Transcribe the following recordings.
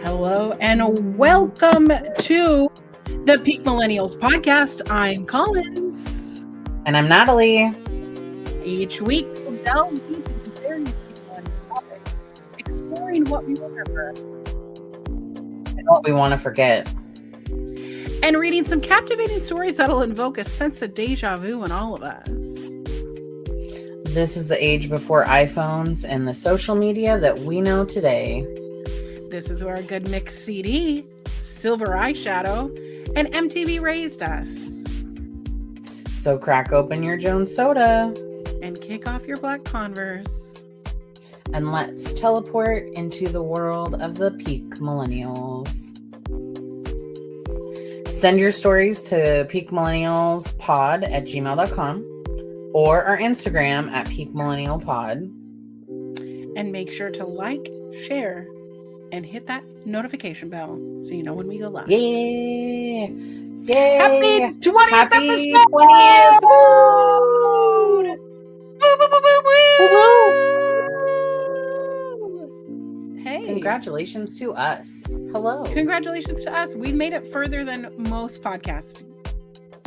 Hello and welcome to the Peak Millennials podcast. I'm Collins. And I'm Natalie. Each week we'll delve deep into various millennial topics, exploring what we remember and what we want to forget. And reading some captivating stories that'll invoke a sense of deja vu in all of us. This is the age before iPhones and the social media that we know today. This is where a good mix CD, silver eyeshadow, and MTV raised us. So crack open your Jones soda. And kick off your black Converse. And let's teleport into the world of the Peak Millennials. Send your stories to peakmillennialspod@gmail.com or our Instagram at peakmillennialpod. And make sure to like, share, and hit that notification bell so you know when we go live. Yeah! Yay! Happy 20th Happy episode! 20th! Hey! Congratulations to us. Hello. Congratulations to us. We made it further than most podcasts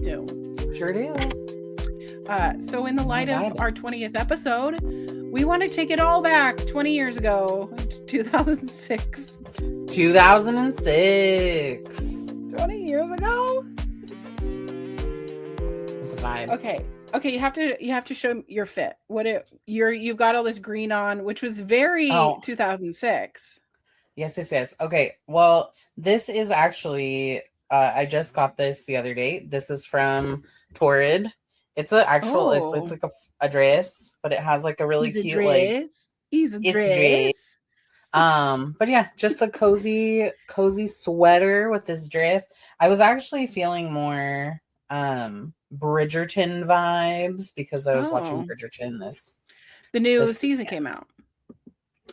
do. Sure do. So in the light of our 20th episode, we want to take it all back 20 years ago, 2006. 2006. 20 years ago? It's a vibe. Okay, you have to show your fit. You've got all this green on, which was very 2006. Yes. Okay, well, this is actually I just got this the other day. This is from Torrid. It's an actual, it's like a dress, but it has like a really cute dress. It's a dress. But yeah, just a cozy sweater with this dress. I was actually feeling more Bridgerton vibes because I was watching Bridgerton. The new season came out.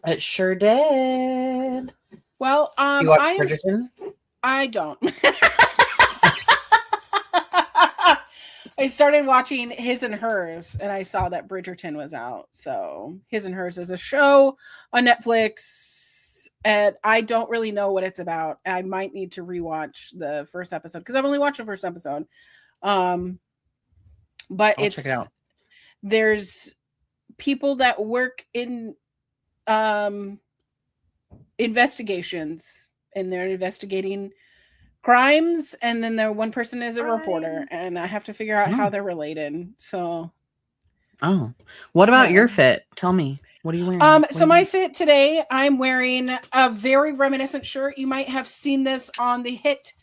It sure did. Well, you watch Bridgerton? I don't. I started watching His and Hers, and I saw that Bridgerton was out. So His and Hers is a show on Netflix, and I don't really know what it's about. I might need to rewatch the first episode because I've only watched the first episode. But I'll check it out. There's people that work in investigations, and they're investigating crimes, and then one person is a reporter, and I have to figure out how they're related. So what about your fit? Tell me, what are you wearing? My fit today, I'm wearing a very reminiscent shirt. You might have seen this on the hit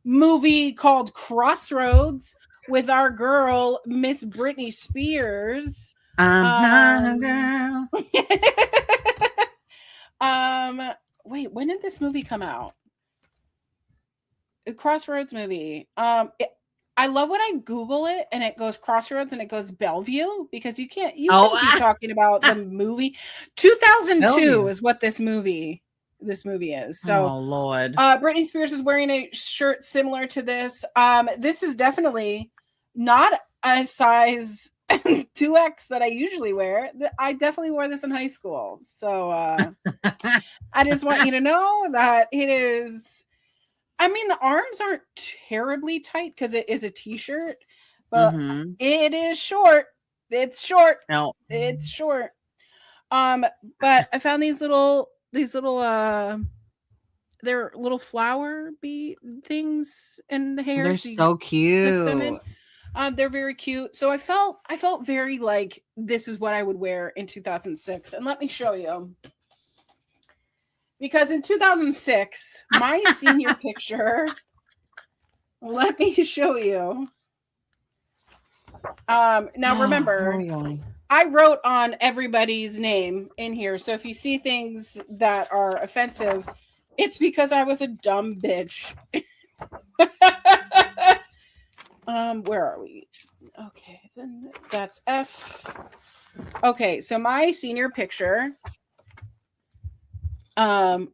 movie called Crossroads with our girl Miss Britney Spears. I'm not a girl. Wait, when did this movie come out? The Crossroads movie. I love when I Google it and it goes Crossroads and it goes Bellevue, because you can't be talking about the movie. 2002 Bellevue is what this movie is. So Lord. Britney Spears is wearing a shirt similar to this. This is definitely not a size 2X that I usually wear. I definitely wore this in high school. So I just want you to know that it is. I mean, the arms aren't terribly tight because it is a t-shirt, but it is short. It's short. No, it's short. But I found these little they're little flower bead things in the hair. They're so cute. They're very cute. So I felt very like this is what I would wear in 2006. And let me show you. Because in 2006, my senior picture, let me show you. Now remember, I wrote on everybody's name in here. So if you see things that are offensive, it's because I was a dumb bitch. Where are we? Okay, then that's F. Okay, so my senior picture. But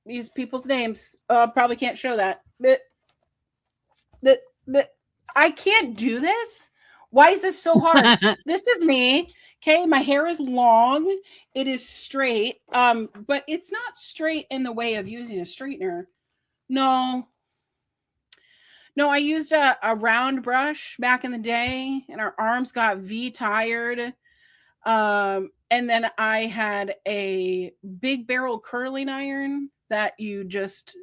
these people's names. Probably can't show that. But I can't do this Why is this so hard? This is me. Okay, my hair is long. It is straight. But it's not straight in the way of using a straightener. No. No, I used a round brush back in the day, and our arms got V tired. And then I had a big barrel curling iron that you just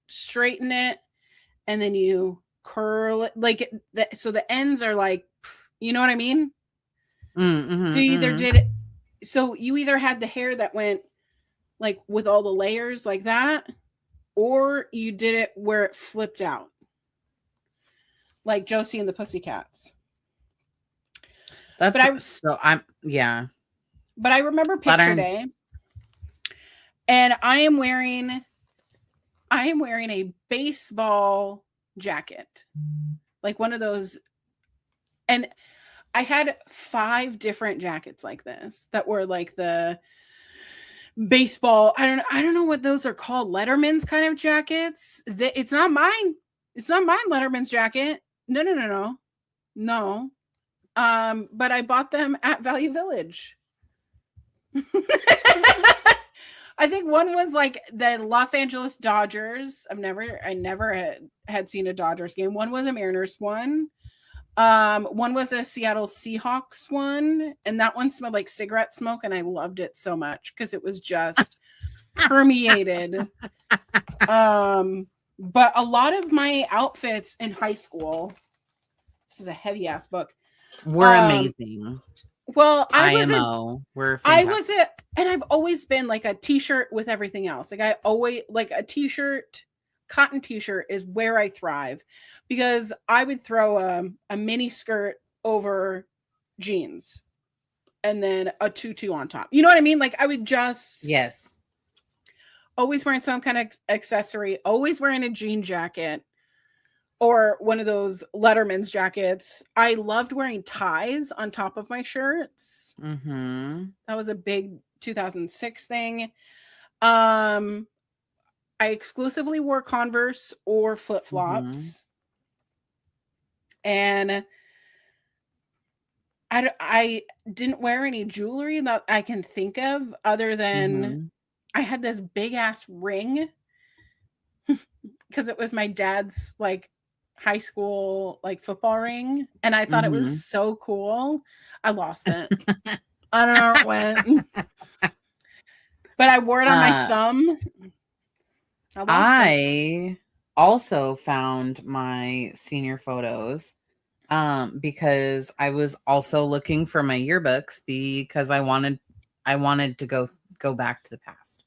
straighten it, and then you curl it like so the ends are like, you know what I mean? Mm-hmm, So you either did it, so you either had the hair that went like with all the layers like that, or you did it where it flipped out, like Josie and the Pussycats. Yeah. But I remember picture day, and I am wearing a baseball jacket, like one of those, and I had 5 different jackets like this that were like the baseball. I don't know what those are called. Letterman's kind of jackets. It's not mine. It's not mine. Letterman's jacket. No. But I bought them at Value Village. I think one was like the Los Angeles Dodgers. I never had seen a Dodgers game. One was a Mariners one. One was a Seattle Seahawks one, and that one smelled like cigarette smoke, and I loved it so much because it was just permeated. But a lot of my outfits in high school, this is a heavy ass book, were amazing. Well, and I've always been like a t-shirt with everything else. Like I always like a t-shirt, cotton t-shirt is where I thrive, because I would throw a mini skirt over jeans and then a tutu on top. You know what I mean? Like I would just always wearing some kind of accessory, always wearing a jean jacket or one of those Letterman's jackets. I loved wearing ties on top of my shirts. Mm-hmm. That was a big 2006 thing. I exclusively wore Converse or flip-flops. Mm-hmm. And I didn't wear any jewelry that I can think of other than I had this big ass ring because it was my dad's like high school like football ring, and I thought it was so cool. I lost it. I don't know where it went. But I wore it on my thumb. I also found my senior photos because I was also looking for my yearbooks because I wanted to go back to the past.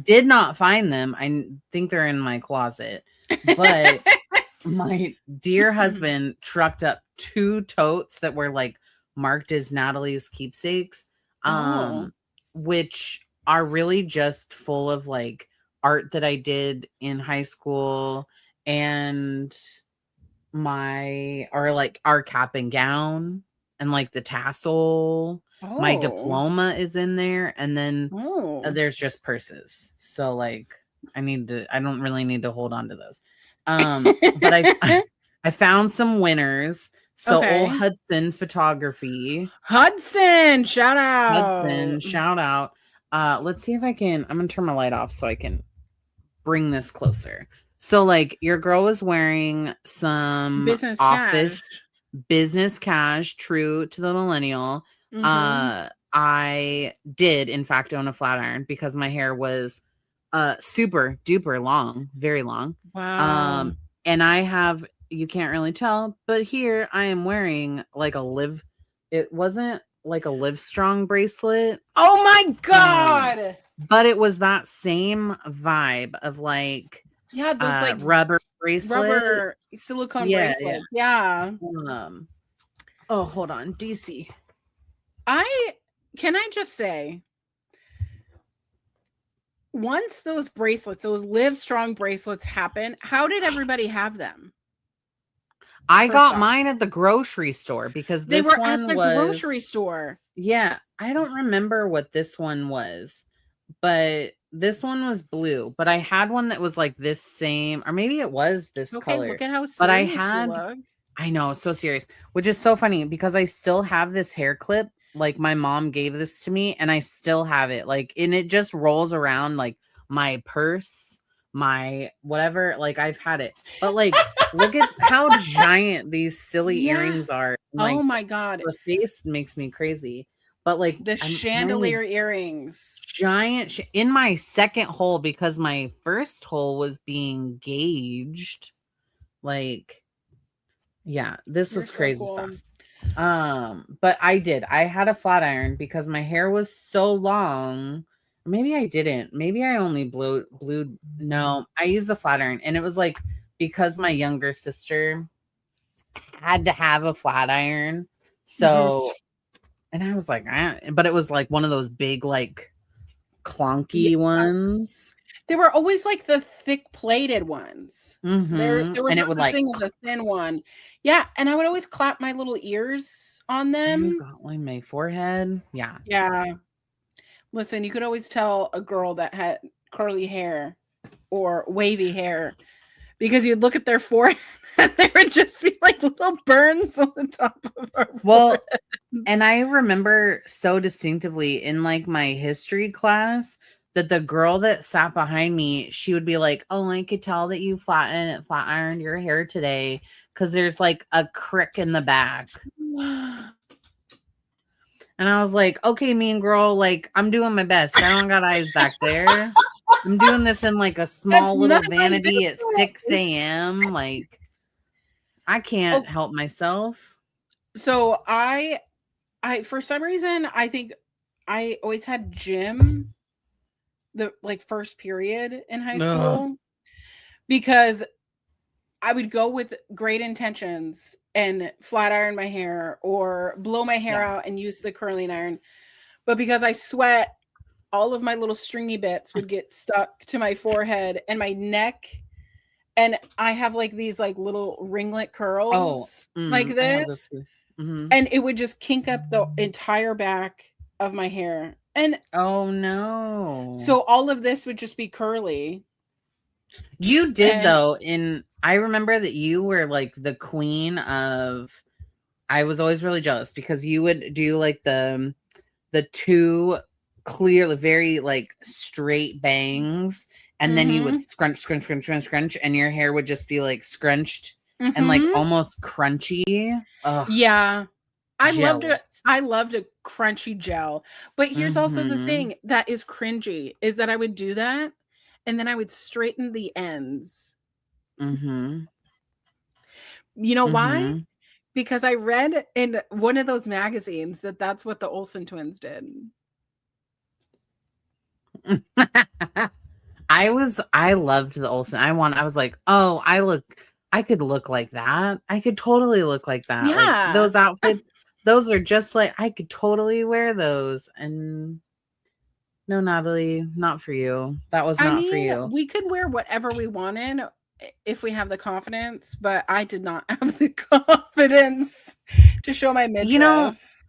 Did not find them. I think they're in my closet. But my dear husband trucked up 2 totes that were like marked as Natalie's keepsakes, which are really just full of like art that I did in high school and our cap and gown and like the tassel. My diploma is in there, and then there's just purses. So like I don't really need to hold on to those. But I found some winners. So old Hudson Photography. Hudson, shout out. Let's see if I can. I'm gonna turn my light off so I can bring this closer. So like your girl was wearing some business cash, true to the millennial. I did in fact own a flat iron because my hair was super duper long, very long. Wow. And I have, you can't really tell, but here I am wearing like it wasn't like a Live Strong bracelet. Oh my God. But it was that same vibe of like, those like rubber bracelet, rubber silicone bracelet. Yeah. Oh, hold on. DC. Can I just say, once those bracelets, those Live Strong bracelets happen, how did everybody have them? I got mine at the grocery store because they were at the grocery store. Yeah. I don't remember what this one was, but this one was blue, but I had one that was like this same, or maybe it was this color. Look at how serious but I you look. I know, so serious. Which is so funny because I still have this hair clip. Like my mom gave this to me and I still have it. Like, and it just rolls around like my purse, my whatever. Like I've had it. But like, look at how giant these silly Yeah. earrings are. And, Oh like my God. the face makes me crazy. But like The I'm wearing these chandelier earrings. giant in my second hole because my first hole was being gauged. Like, yeah, this You're was so crazy cool. sauce. But I had a flat iron because my hair was so long. Maybe I didn't. Maybe I only blew. No, I used a flat iron, and it was like because my younger sister had to have a flat iron. Mhm. So, and I was like, but it was like one of those big, like Yeah. clunky ones. They were always like the thick plated ones. There was And no it would such like, thing as a thin one. Yeah, and I would always clap my little ears on I used them. that on my forehead. Yeah. Yeah. Listen, you could always tell a girl that had curly hair or wavy hair because you'd look at their forehead and there would just be like little burns on the top of our Well, and foreheads. I remember so distinctively in like my history class that the girl that sat behind me, she would be like, "Oh, I could tell that you flat ironed your hair today because there's like a crick in the back." And I was like, "Okay, mean girl, like I'm doing my best. I don't got eyes back there. I'm doing this in like a That's small none little of my vanity at 6 business. a.m. Like I can't Oh, help myself." so I for some reason I think I always had gym the like first period in high Ugh. school because I would go with great intentions and flat iron my hair or blow my hair Yeah. out and use the curling iron. But because I sweat, all of my little stringy bits would get stuck to my forehead and my neck. And I have like these like little ringlet Oh, curls like I have this this. too. Hmm. And it would just kink up the entire back of my hair. And Oh no. so all of this would just be curly. You did And though, in I remember that you were like the queen of I was always really jealous because you would do like the two clearly very like straight bangs and then you would mm-hmm, scrunch and your hair would just be like scrunched and like mm-hmm. almost crunchy. Ugh, Yeah. jealous. I loved a crunchy gel. But here's also the Mhm. thing that is cringy is that I would do that and then I would straighten the ends. Mhm. You know why? Mhm. Because I read in one of those magazines that that's what the Olsen twins did. I loved the Olsen. I was like, "Oh, I could look like that. I could totally look like that." Like Yeah. those outfits, those are just like I could totally wear those. And no, Natalie, not for you. That was I not for mean, you. we could wear whatever we wanted if we have the confidence, but I did not have the confidence to show my You know, midriff.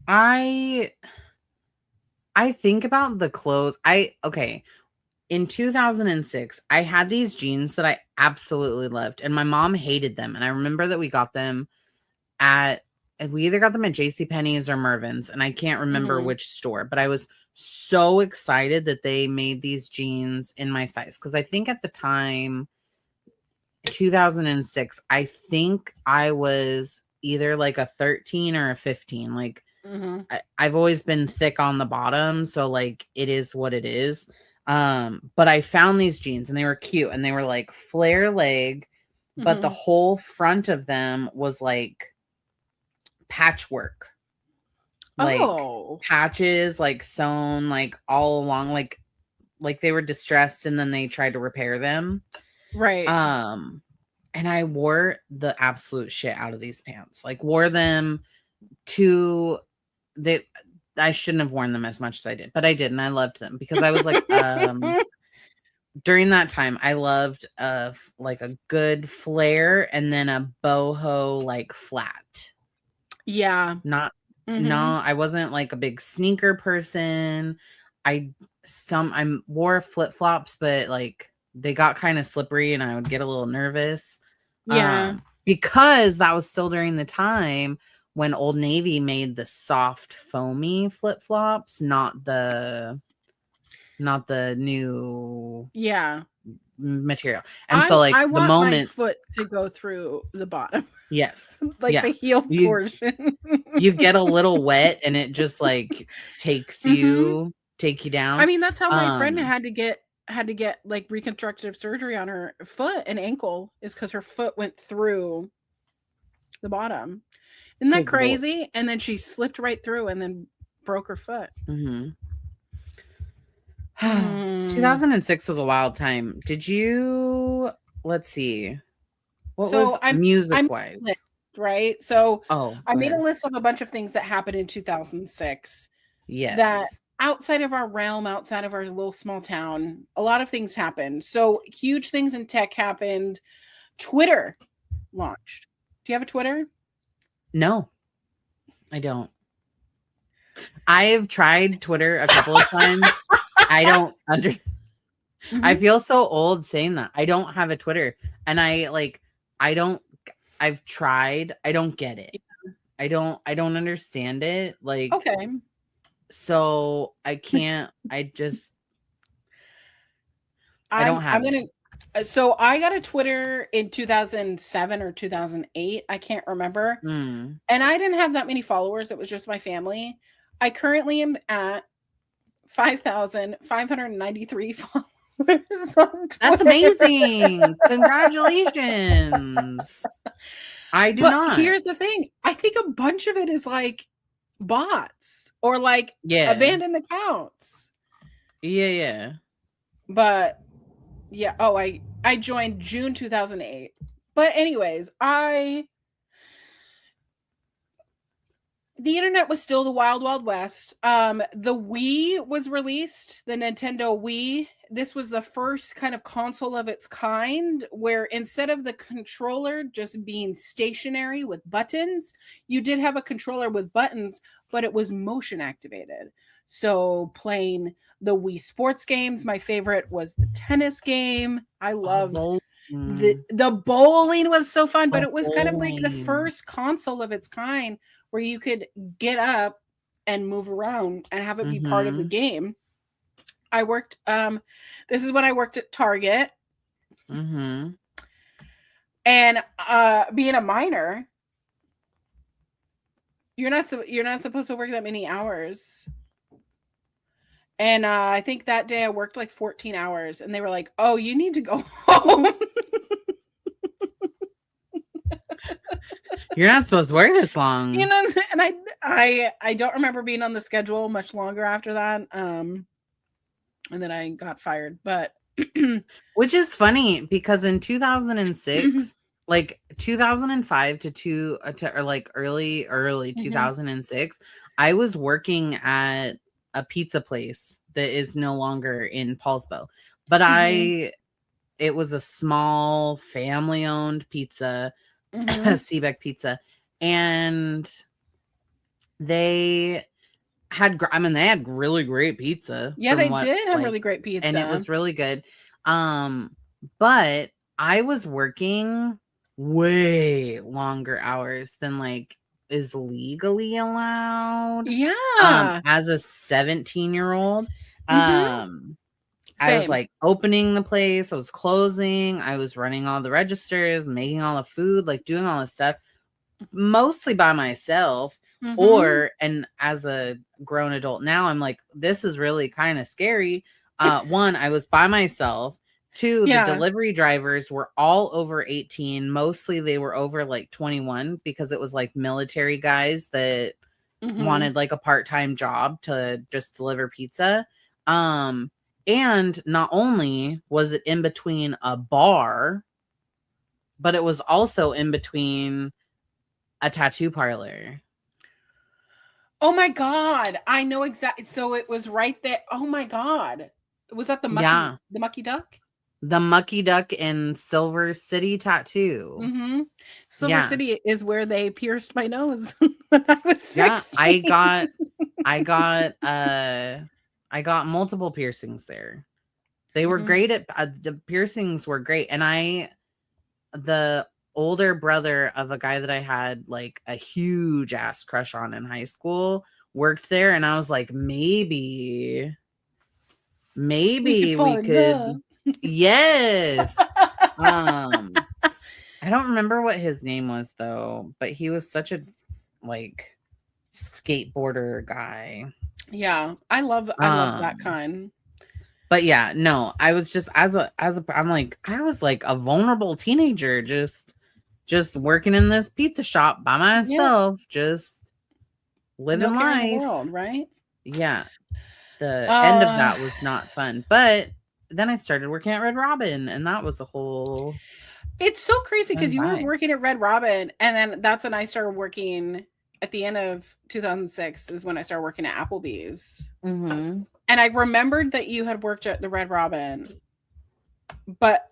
I I think about the clothes. Okay, in 2006, I had these jeans that I absolutely loved and my mom hated them. And I remember that we got them at and we either got them at JCPenney's or Mervyn's, and I can't remember Mhm. which store, but I was so excited that they made these jeans in my size because I think at the time, 2006, I think I was either like a 13 or a 15. Like Mhm. I've always been thick on the bottom, so like it is what it is. But I found these jeans and they were cute and they were like flare leg, but the Mhm. whole front of them was like patchwork, like Oh, patches, like sewn, like all along, like they were distressed and then they tried to repair them. right. Um, and I wore the absolute shit out of these pants. Like wore them to they I shouldn't have worn them as much as I did, but I did, and I loved them because I was like, during that time, I loved like a good flare and then a boho like flat. Yeah. Not no, Mhm. I wasn't like a big sneaker person. I wore flip-flops, but like they got kind of slippery and I would get a little nervous. Yeah. because that was still during the time when Old Navy made the soft foamy flip-flops, not the new Yeah. material. And so like I the want my moment, foot to go through the bottom, yes. like Yeah. the heel You portion. you get a little wet and it just like take Mhm. you I down. mean, that's how my friend Um had to get like reconstructive surgery on her foot and ankle is because her foot went through the bottom. Isn't that good lord. crazy? And then she slipped right through and then broke her foot. Mhm. Hmm. 2006 was a wild time. Did you, let's see. What was So I made music a wise? list, right? So Oh, I go made a ahead. list of a bunch of things that happened in 2006 that Yes. outside of our realm, outside of our little small town, a lot of things happened. So huge things in tech happened. Twitter launched. Do you have a Twitter? No, I don't. I've tried Twitter a couple of times. I don't under I Mhm. feel so old saying that. I don't have a Twitter and I don't I've tried. I don't get it. I don't understand it. Like Okay. so I can't I don't I'm have it. gonna. So I got a Twitter in 2007 or 2008. I can't remember, Mm. and I didn't have that many followers. It was just my family. I currently am at 5,593 followers on That's Twitter. amazing. Congratulations. I do But not. here's the thing: I think a bunch of it is like bots or like Yeah. abandoned accounts. Yeah, yeah. But yeah, oh, I joined June 2008. But anyways, I the internet was still the wild wild west. The Wii was released, the Nintendo Wii. This was the first kind of console of its kind where instead of the controller just being stationary with buttons, you did have a controller with buttons, but it was motion activated. So playing the Wii sports games, my favorite was the tennis game. I Oh, loved bowling. the bowling was so fun, but it was kind of like the Bowling. first console of its kind where you could get up and move around and have it be part of the Mhm. game. I worked this is when I worked at Target, Mhm. and being a minor, you're not supposed to work that many hours. And I think that day I worked like 14 hours and they were like, "Oh, you need to go home." You're not supposed to work this long. And I don't remember being on the schedule much longer after that. And then I got fired. But Which is funny because in 2006, like 2005 to or like early Mhm. 2006, I was working at a pizza place that is no longer in Paulsbo. But Mhm. it was a small family-owned pizza, Mhm. Seebeck Pizza, and they they had really great pizza Yeah, from they what did have like really great and it pizza. was really good. Um, but I was working way longer hours than like is legally allowed. Yeah. As a 17-year-old, Mhm. I was Same. like opening the place, I was closing, I was running all the registers, making all the food, like doing all this stuff mostly by myself. Mhm. Or and as a grown adult now, I'm like, this is really kind of scary. One, I was by myself. Two, the Yeah. delivery drivers were all over 18. Mostly they were over like 21 because it was like military guys that Mhm. wanted like a part-time job to just deliver pizza. Um, and not only was it in between a bar, but it was also in between a tattoo parlor. Oh my god. I know exactly. So it was right there. Oh my god. Was that Yeah. the Mucky Duck? The Mucky Duck in Silver City Tattoo. Mhm. Silver Yeah. City is where they pierced my nose when I was Yeah. 16. I got I got multiple piercings there. They were Mhm. great at the piercings were great. And the older brother of a guy that I had like a huge ass crush on in high school worked there, and I was like, maybe we could. Yes. I don't remember what his name was though, but he was such a like skateboarder guy. Yeah, I love that kind. But yeah, no, I was just I'm like, I was like a vulnerable teenager, just working in this pizza shop by myself, just living life. In the world, right? Yeah. The end of that was not fun. But then I started working at Red Robin, and that was a whole. It's so crazy because you were working at Red Robin, and then that's when I started working at the end of 2006 is when I started working at Applebee's. Mm-hmm. And I remembered that you had worked at the Red Robin, but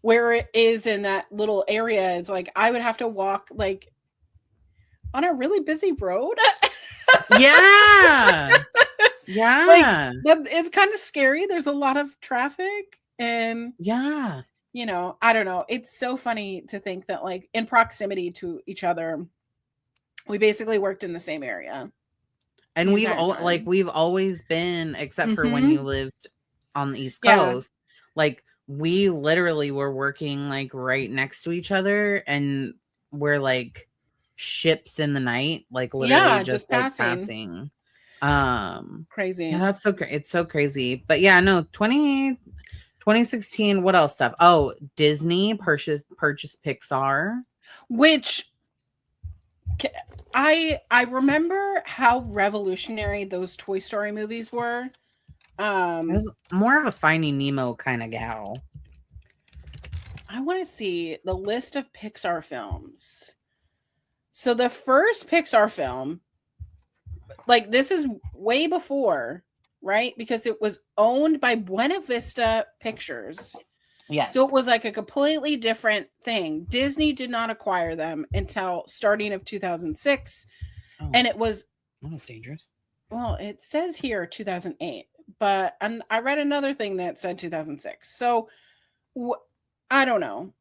where it is in that little area, it's like I would have to walk like on a really busy road. Yeah. Yeah. Like, it's kind of scary. There's a lot of traffic, and yeah, you know, I don't know. It's so funny to think that like in proximity to each other, we basically worked in the same area. And we've always been, except for when you lived on the East Coast, like we literally were working like right next to each other, and we're like ships in the night, like literally just like passing. Crazy. Yeah, that's so great. It's so crazy. But yeah, no, 2016, what else stuff? Oh, Disney purchased Pixar. Which I remember how revolutionary those Toy Story movies were. I was more of a Finding Nemo kind of gal. I want to see the list of Pixar films. So the first Pixar film, like this is way before, right? Because it was owned by Buena Vista Pictures. Yes. So it was like a completely different thing. Disney did not acquire them until starting of 2006. Oh, and it was almost dangerous. Well, it says here 2008, but I read another thing that said 2006. So I don't know.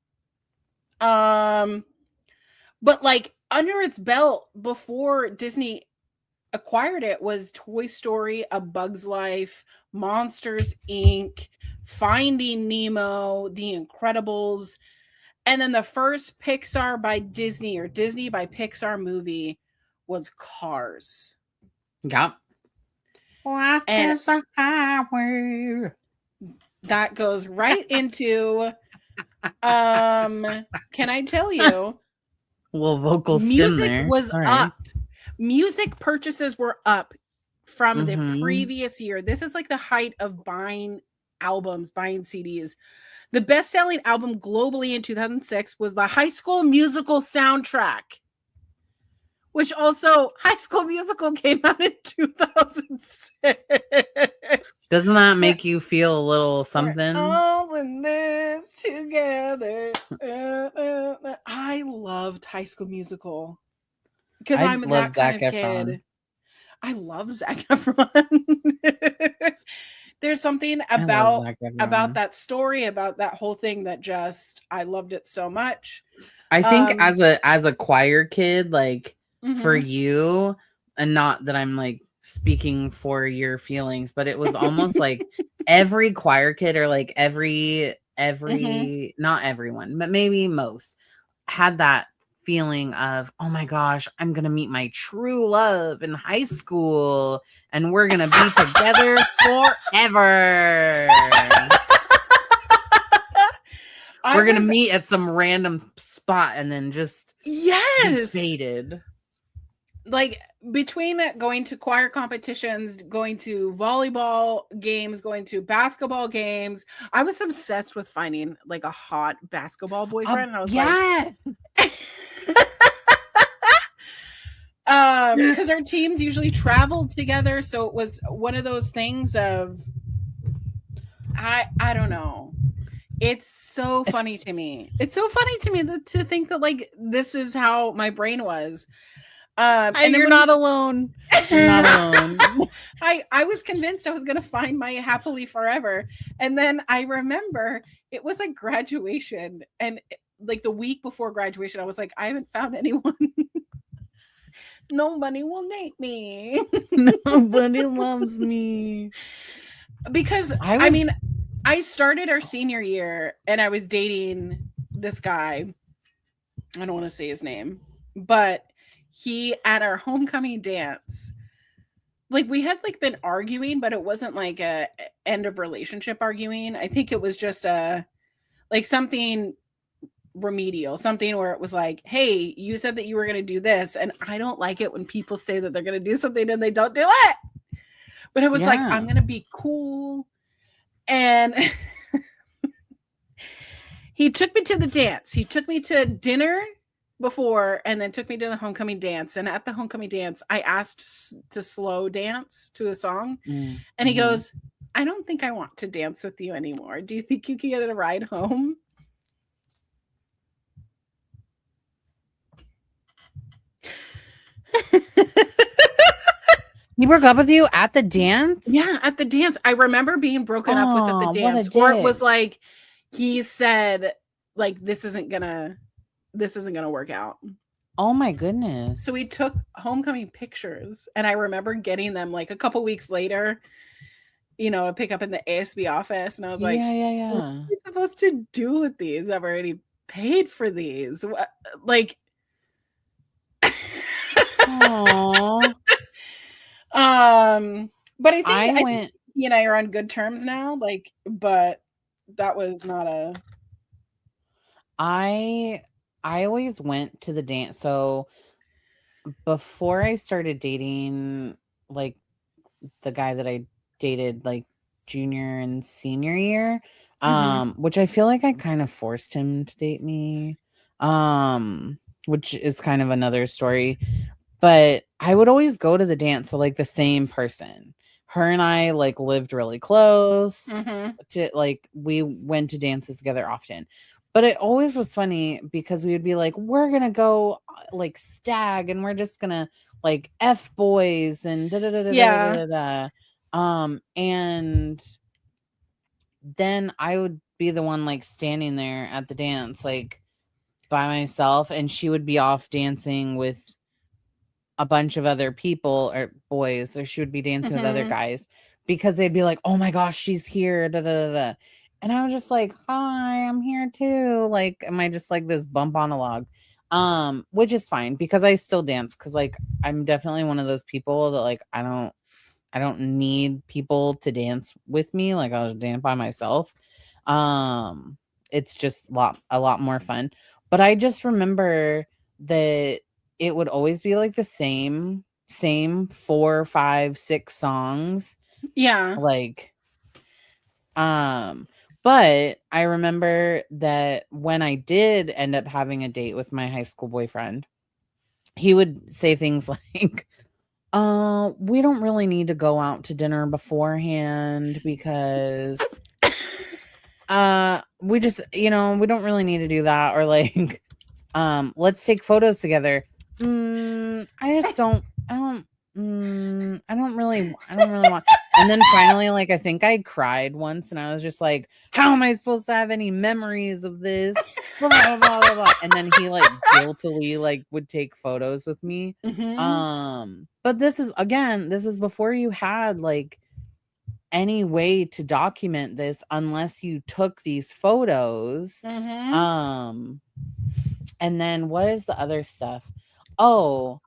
But like under its belt before Disney acquired it was Toy Story, A Bug's Life, Monsters Inc., Finding Nemo, The Incredibles, and then the first Pixar by Disney or Disney by Pixar movie was Cars. Yep. Life is a highway. That goes right into can I tell you? Well, vocal stem there. Music was up. Music purchases were up from the previous year. This is like the height of buying albums, buying CDs. The best-selling album globally in 2006 was the High School Musical soundtrack, which also High School Musical came out in 2006. Doesn't that make you feel a little something? We're all in this together. I loved High School Musical because I'm that kind of kid. I love Zac Efron. There's something about that story, about that whole thing that just I loved it so much. I think as a choir kid, like for you, and not that I'm like speaking for your feelings, but it was almost like every choir kid or like every not everyone, but maybe most had that feeling of, oh my gosh, I'm gonna meet my true love in high school and we're gonna be together forever. We're gonna meet at some random spot and then just faded. Like between going to choir competitions, going to volleyball games, going to basketball games, I was obsessed with finding like a hot basketball boyfriend. And I was like, because our teams usually traveled together, so it was one of those things of I don't know. It's so funny to me. It's so funny to me to think that like this is how my brain was. And you're not alone. You're not alone. I was convinced I was going to find my happily forever. And then I remember it was like graduation and like the week before graduation, I was like, I haven't found anyone. Nobody will date me. Nobody loves me. Because I mean, I started our senior year and I was dating this guy. I don't want to say his name, but he at our homecoming dance, like we had like been arguing, but it wasn't like a end of relationship arguing. I think it was just a like something remedial, something where it was like, hey, you said that you were going to do this, and I don't like it when people say that they're going to do something and they don't do it. But it was like, I'm going to be cool. And he took me to the dance. He took me to dinner before and then took me to the homecoming dance. And at the homecoming dance, I asked to slow dance to a song. Mm-hmm. And he goes, I don't think I want to dance with you anymore. Do you think you can get a ride home? He broke up with you at the dance? Yeah, at the dance. I remember being broken up with at the dance. Or it was like he said, like, this isn't gonna work out. Oh my goodness. So we took homecoming pictures, and I remember getting them like a couple weeks later, you know, to pick up in the ASB office. And I was like, yeah. What are we supposed to do with these? I've already paid for these. What, like Aww. But I think he and I are on good terms now. Like, but that was not a. I always went to the dance. So before I started dating, like the guy that I dated, like junior and senior year, which I feel like I kind of forced him to date me, which is kind of another story. But I would always go to the dance with like the same person. Her and I like lived really close to like we went to dances together often. But it always was funny because we would be like, we're gonna go like stag and we're just gonna like F boys and and then I would be the one like standing there at the dance like by myself, and she would be off dancing with a bunch of other people or boys, or she would be dancing with other guys because they'd be like, oh my gosh, she's here. And I was just like, hi, I'm here too. Like, am I just like this bump on a log? Which is fine because I still dance. Cause like, I'm definitely one of those people that like, I don't need people to dance with me. Like I'll just dance by myself. It's just a lot more fun. But I just remember that it would always be like the same 4, 5, 6 songs. Yeah. Like, but I remember that when I did end up having a date with my high school boyfriend, he would say things like, we don't really need to go out to dinner beforehand because, we just, you know, we don't really need to do that. Or like, let's take photos together. I don't really want. And then finally, like, I think I cried once and I was just like, how am I supposed to have any memories of this? Blah, blah, blah, blah, blah. And then he like guiltily like would take photos with me. But this is before you had like any way to document this unless you took these photos. And then what is the other stuff? Oh,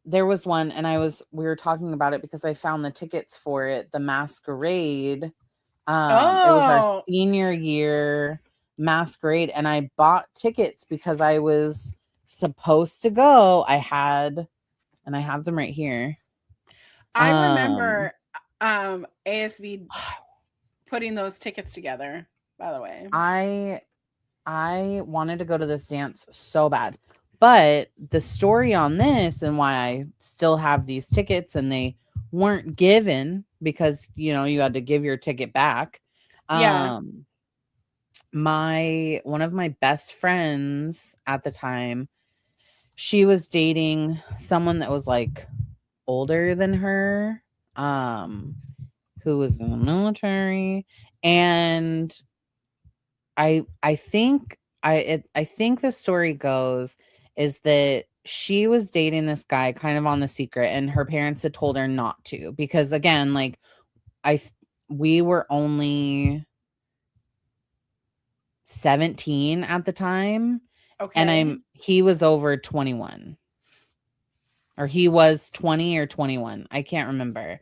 there was one, and we were talking about it because I found the tickets for it, the masquerade. It was our senior year masquerade, and I bought tickets because I was supposed to go. I have them right here. I remember ASV putting those tickets together, by the way. I wanted to go to this dance so bad. But the story on this and why I still have these tickets and they weren't given because, you know, you had to give your ticket back. Yeah. One of my best friends at the time, she was dating someone that was like older than her, who was in the military. And I think I think the story goes is that she was dating this guy kind of on the secret, and her parents had told her not to because, again, like I we were only 17 at the time, and Okay. he was over 21, or he was 20 or 21. I can't remember.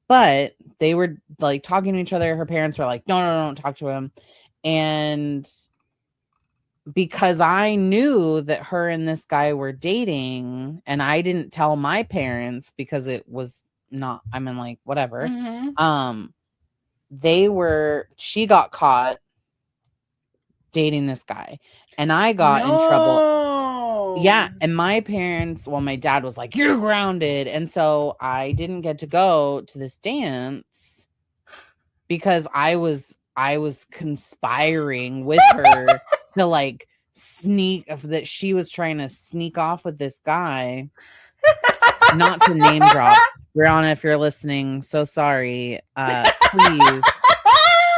But they were like talking to each other. Her parents were like, no, no, no, don't talk to him. And because I knew that her and this guy were dating, and I didn't tell my parents because it was not, I mean, like, whatever. Mm-hmm. She got caught dating this guy, and I got in trouble. Yeah, No. and my parents, well, my dad was like, you're grounded. And so I didn't get to go to this dance because I was conspiring with her to like sneak, that she was trying to sneak off with this guy. Not to name drop. Brianna, if you're listening, so sorry. Please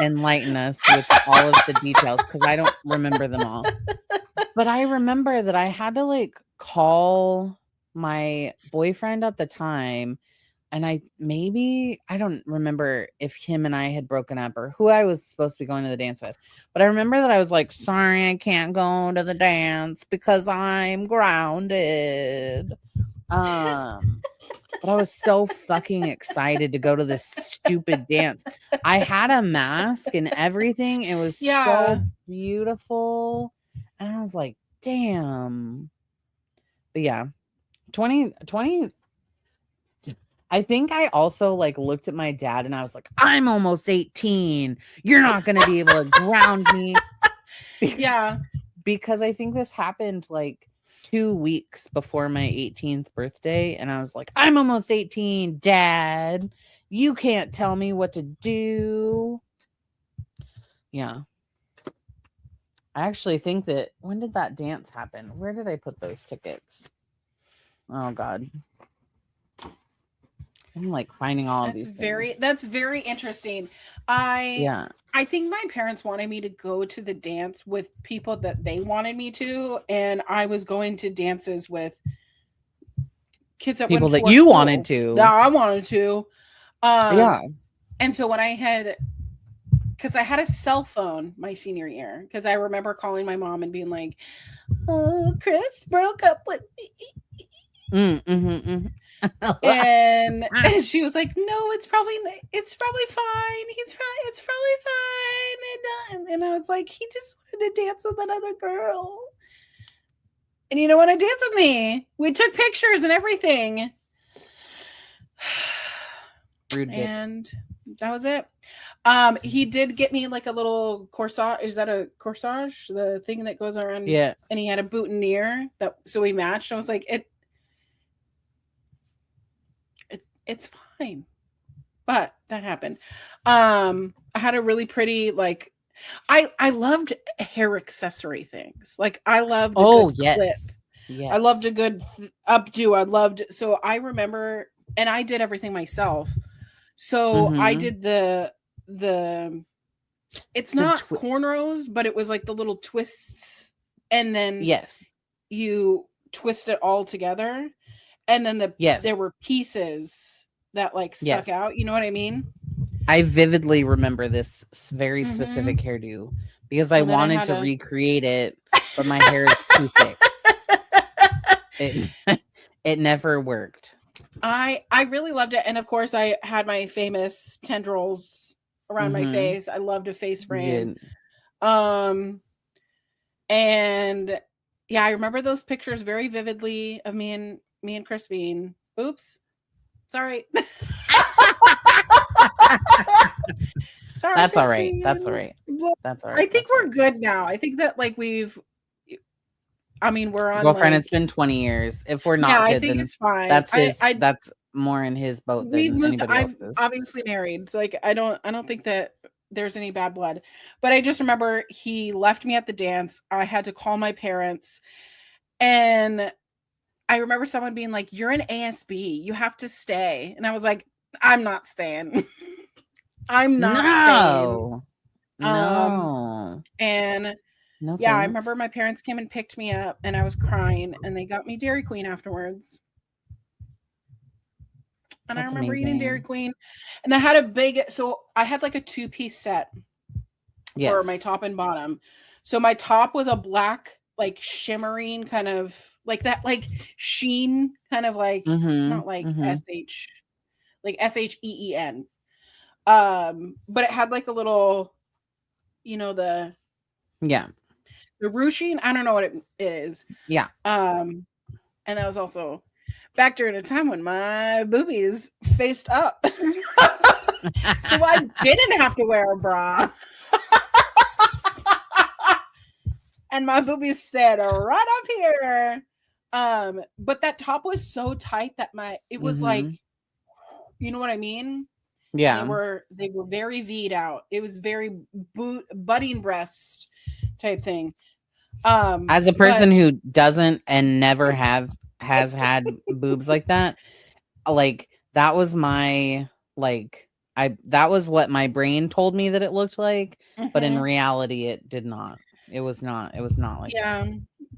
enlighten us with all of the details because I don't remember them all. But I remember that I had to like call my boyfriend at the time, and I don't remember if him and I had broken up or who I was supposed to be going to the dance with. But I remember that I was like, sorry, I can't go to the dance because I'm grounded. But I was so fucking excited to go to this stupid dance. I had a mask and everything. It was Yeah. so beautiful. And I was like, damn. But yeah, 2020. I think I also like looked at my dad and I was like, I'm almost 18. You're not going to be able to ground me. Yeah. Because I think this happened like 2 weeks before my 18th birthday. And I was like, I'm almost 18, Dad. You can't tell me what to do. Yeah. I actually think that, when did that dance happen? Where did I put those tickets? Oh, God. I'm like finding all of these things. That's very interesting. Yeah. I think my parents wanted me to go to the dance with people that they wanted me to, and I was going to dances with kids that went People that for you wanted school that to. I wanted to. Yeah. And so when I had, because I had a cell phone my senior year, because I remember calling my mom and being like, "Oh, Chris broke up with me," Mm-hmm. and she was like, "No, it's probably fine. It's probably fine." And I was like, "He just wanted to dance with another girl." And you know what? I danced with me. We took pictures and everything. Rude dick. And that was it. He did get me like a little corsage. Is that a corsage? The thing that goes around. Yeah. And he had a boutonniere that, so we matched. I was like, it's fine. But that happened. I had a really pretty, like, I loved hair accessory things. Like, I loved a good clip. Yes. I loved a good updo. So I remember, and I did everything myself. So I did the it's not cornrows, but it was like the little twists, and then yes, you twist it all together, and then there were pieces that like stuck out. You know what I mean? I vividly remember this very specific hairdo because I wanted to recreate it, but my hair is too thick. It never worked. I really loved it, and of course I had my famous tendrils around my face. I loved a face frame. And yeah, I remember those pictures very vividly of me and Crispine. Oops. Sorry. Sorry. That's all right. That's all right. That's all right. I think we're good now. I think that like we're on girlfriend. Like, it's been 20 years. If we're not good, I think then it's fine. That's more in his boat than anybody else's. I'm obviously married. So like I don't think that there's any bad blood. But I just remember he left me at the dance. I had to call my parents. And I remember someone being like, "You're an ASB. You have to stay." And I was like, "I'm not staying." I'm not staying. No. And No Yeah, I thanks. remember my parents came and picked me up and I was crying and they got me Dairy Queen afterwards. And I That's remember eating Dairy amazing. Queen and I had a big, so I had like a two-piece set for my Yes. top and bottom. So my top was a black, like shimmering kind of like that, like sheen, kind of like Mm-hmm. not like Mm-hmm. like SHEEN. But it had like a little, you know, Yeah. the ruching. I don't know what it is. Yeah. Um, and that was also back during a time when my boobies faced up, so I didn't have to wear a bra. And my boobies stayed right up here. But that top was so tight that it was like, Mm-hmm. you know what I mean? Yeah. They were very V'd out. It was very budding breast type thing. As a person But who doesn't and never has had boobs like that, like that was my like I that was what my brain told me that it looked like, but in mhm, reality it did not. It was not like that. yeah.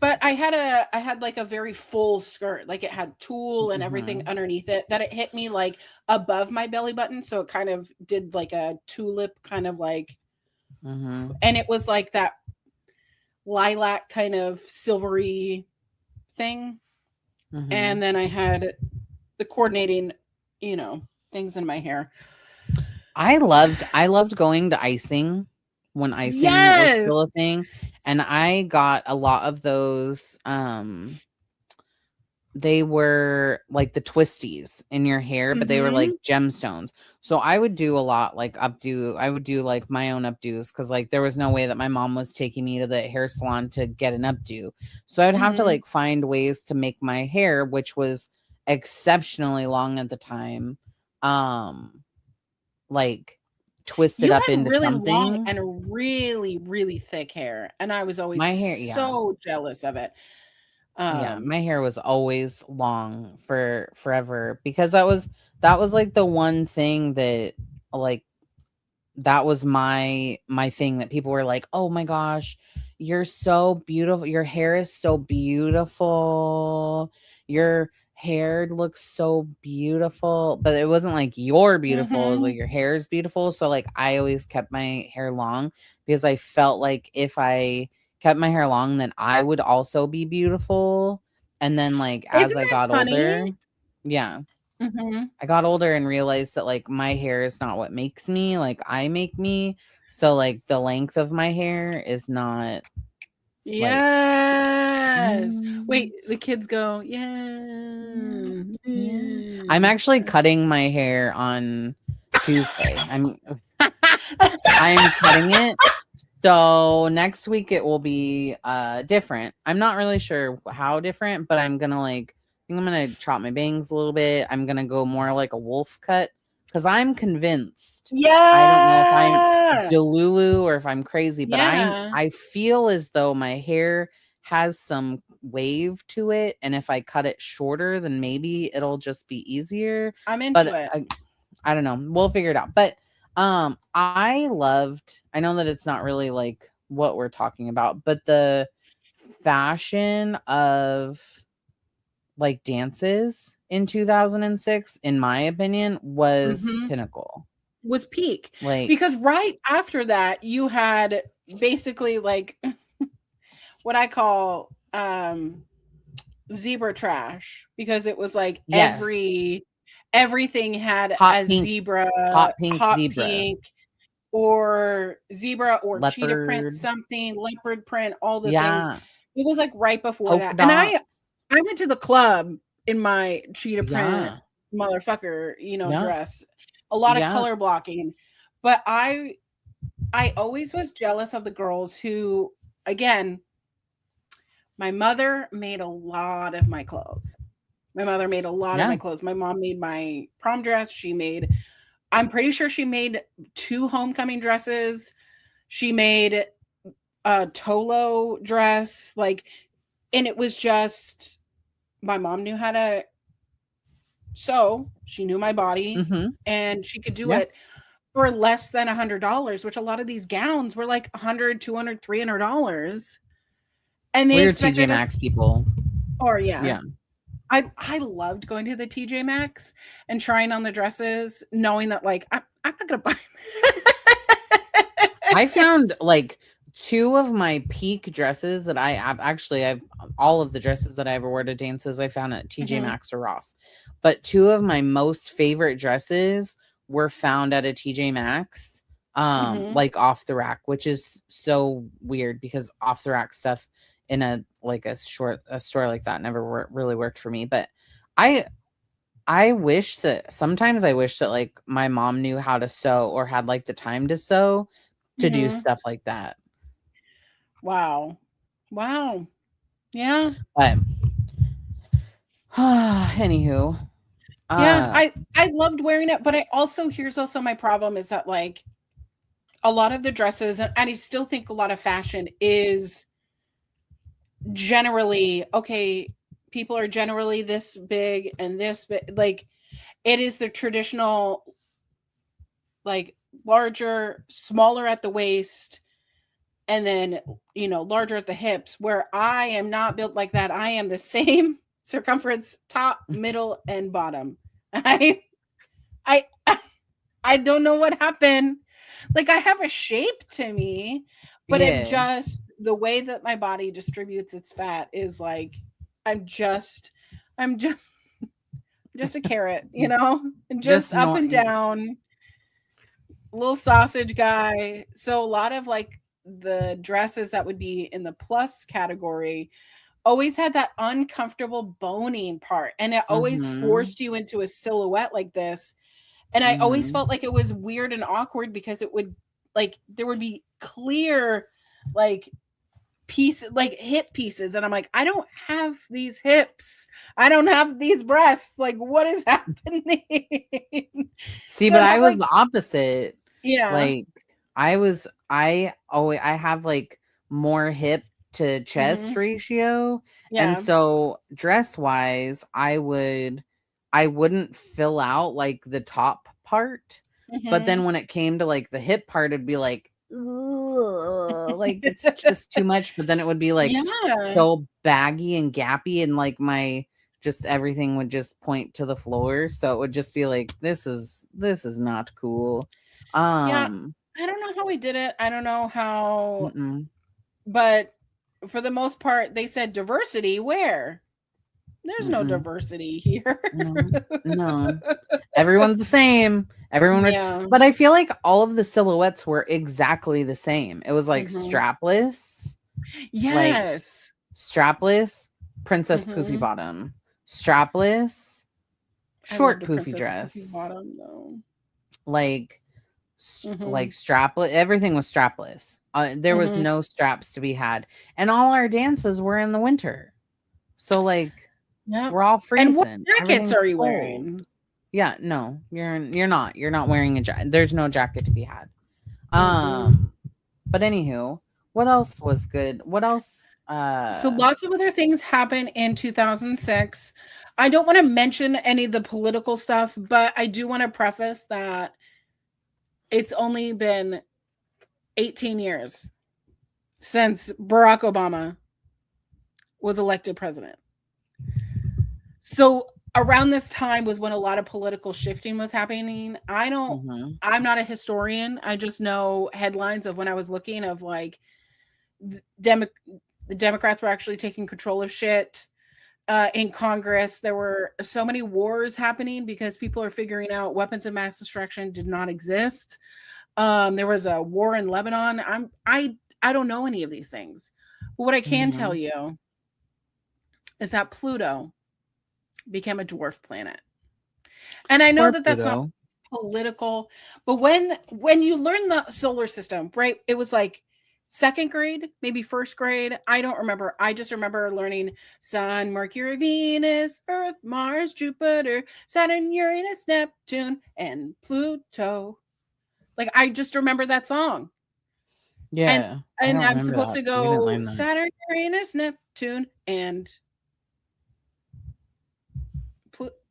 But I had like a very full skirt. Like it had tulle and everything Mhm. underneath it that it hit me like above my belly button. So it kind of did like a tulip kind of like, Mhm. and it was like that lilac kind of silvery thing. Mhm. And then I had the coordinating, you know, things in my hair. I loved going to icing when icing was still Yes. a thing, and I got a lot of those they were like the twisties in your hair, but they were like Mhm. gemstones. So I would do a lot like updo. I would do like my own updos because like there was no way that my mom was taking me to the hair salon to get an updo. So I'd have to Mhm. like find ways to make my hair, which was exceptionally long at the time, um, like twisted You up had into really long something. and really, really thick hair, and I was always My hair, yeah. so jealous of it. Yeah, Um, my hair was always long for forever because that was like the one thing that like that was my thing that people were like, "Oh my gosh, you're so beautiful. Your hair is so beautiful. Your hair looks so beautiful." But it wasn't like you're beautiful, it was like mhm. your hair is beautiful. So like I always kept my hair long because I felt like if I kept my hair long, then I would also be beautiful. And then like as Isn't I that got funny? older, yeah, Mhm. I got older and realized that like my hair is not what makes me, like I make me. So like the length of my hair is not like Yes. mm, Wait, the kids go, yeah, "Yeah." yeah. I'm actually cutting my hair on Tuesday. I'm cutting it. So next week it will be different. I'm not really sure how different, but I'm gonna like I think I'm gonna chop my bangs a little bit. I'm gonna go more like a wolf cut because I'm convinced. I don't know if I'm Yeah. delulu or if I'm crazy, but Yeah. I feel as though my hair has some wave to it, and if I cut it shorter, then maybe it'll just be easier. I'm into But it. I don't know. We'll figure it out. But I know that it's not really like what we're talking about, but the fashion of like dances in 2006 in my opinion was Mhm. pinnacle. Was peak. Like Because right after that, you had basically like what I call zebra trash because it was like yes, everything had hot a pink zebra, hot pink hot zebra, pink or zebra or cheetah print leopard. something, leopard print, all the things. Yeah, It was like right before polka that. And dot. I went to the club in my cheetah print Yeah. motherfucker, Yeah. dress. A lot of Yeah. color blocking. But I always was jealous of the girls who, again, my mother made a lot of my clothes. My mother made a lot of my Yeah. clothes. My mom made my prom dress. I'm pretty sure she made 2 homecoming dresses. She made a Tolo dress. Like, and it was just, my mom knew how to sew. She knew my body Mhm. and she could do Yeah. it. for less than $100, which a lot of these gowns were like 100, 200, $300. And they We're TJ expected Maxx us, people. or yeah. Yeah. I loved going to the TJ Maxx and trying on the dresses, knowing that like I'm not gonna buy I found this. like two of my peak dresses that I've all of the dresses that I ever wore to dances I found at TJ Mhm, Maxx or Ross. But two of my most favorite dresses were found at a TJ Maxx, mhm. like off the rack, which is so weird because off the rack stuff in a store like that never really worked for me. But I I wish that sometimes I wish that like my mom knew how to sew or had like the time to sew to do Mhm. stuff like that. Wow. Wow. Yeah. But anywho, Yeah, uh I loved wearing it, but I also here's also my problem is that like a lot of the dresses and I still think a lot of fashion is generally okay, people are generally this big and this big, like it is the traditional like larger, smaller at the waist and then larger at the hips, where I am not built like that. I am the same circumference top, middle and bottom. I I I don't know what happened. Like I have a shape to me, but it yeah, just the way that my body distributes its fat is like I'm just I'm just a carrot, and just just up not and down, little sausage guy. So a lot of like the dresses that would be in the plus category always had that uncomfortable boning part and it always mhm, forced you into a silhouette like this. And I always mhm. felt like it was weird and awkward because it would like there would be clear like like hip pieces and I'm like I don't have these hips, I don't have these breasts, like what is happening? See, So but I'd I have was like the opposite. yeah. Like I have like more hip to chest Mhm. ratio. And Yeah. so dress wise, I wouldn't fill out like the top part. But then Mhm. when it came to like the hip part, it'd be like, "Ugh," like it's just too much. But then it would be like Yeah. so baggy and gappy and like my just everything would just point to the floor. So it would just be like, this is not cool. Yeah. Um, I don't know how we did it. I don't know how, mm-mm, but for the most part, they said diversity. Where? There's no mm-mm, diversity here. no, no. Everyone's the same. Everyone wears, Yeah. but I feel like all of the silhouettes were exactly the same. It was like Mhm. strapless, like Yes. strapless, princess poofy Mhm. bottom, strapless, I loved short a poofy princess poofy dress, bottom though. like like Mhm. strapless. Everything was strapless. There was Mhm. no straps to be had, and all our dances were in the winter. So like Yep. we're all And what freezing. jackets Everything's are you cold. wearing? Yeah, no, you're not wearing a jacket. There's no jacket to be had. Mm-mm. Um, but anywho, what else was good? What else? So lots of other things happened in 2006. I don't want to mention any of the political stuff, but I do want to preface that it's only been 18 years since Barack Obama was elected president. So around this time was when a lot of political shifting was happening. Mhm, I'm not a historian. I just know headlines of when I was looking of like the, Demo- the Democrats were actually taking control of shit in Congress. There were so many wars happening because people are figuring out weapons of mass destruction did not exist. There was a war in Lebanon. I don't know any of these things. But what I can tell mhm. you is that Pluto became a dwarf planet. And I know Poor that that's not Pluto. political, but when you learn the solar system, right? It was like second grade, maybe first grade. I don't remember. I just remember learning Sun, Mercury, Venus, Earth, Mars, Jupiter, Saturn, Uranus, Neptune, and Pluto. Like I just remember that song. And Yeah, I and don't I'm remember supposed that. to We didn't go learn that. Saturn, Uranus, Neptune, and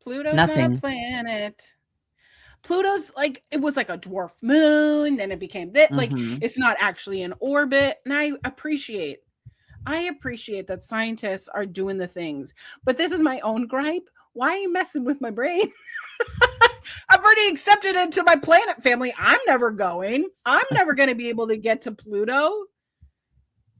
Pluto's not a Nothing. planet. Pluto's like, it was like a dwarf moon, then it became that, like, Mm-hmm. it's not actually in orbit. And I appreciate that scientists are doing the things. But this is my own gripe. Why are you messing with my brain? I've already accepted it to my planet family. I'm never going. I'm never going to be able to get to Pluto.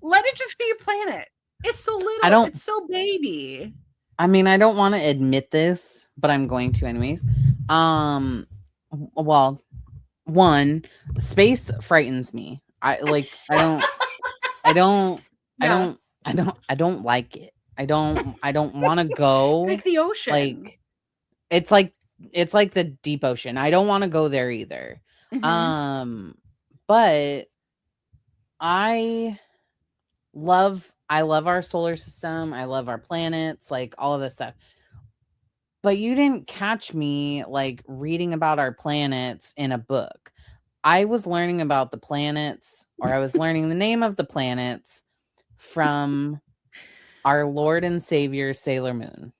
Let it just be a planet. It's so little. It's so baby. I mean, I don't want to admit this, but I'm going to anyways. Well, one, space frightens me. I don't Yeah. like it. I don't want to go. It's like the ocean. Like it's like the deep ocean. I don't want to go there either. Mm-hmm. But I love our solar system. I love our planets, like all of this stuff. But you didn't catch me like reading about our planets in a book. I was learning about the planets, or I was learning the name of the planets from our Lord and Savior Sailor Moon.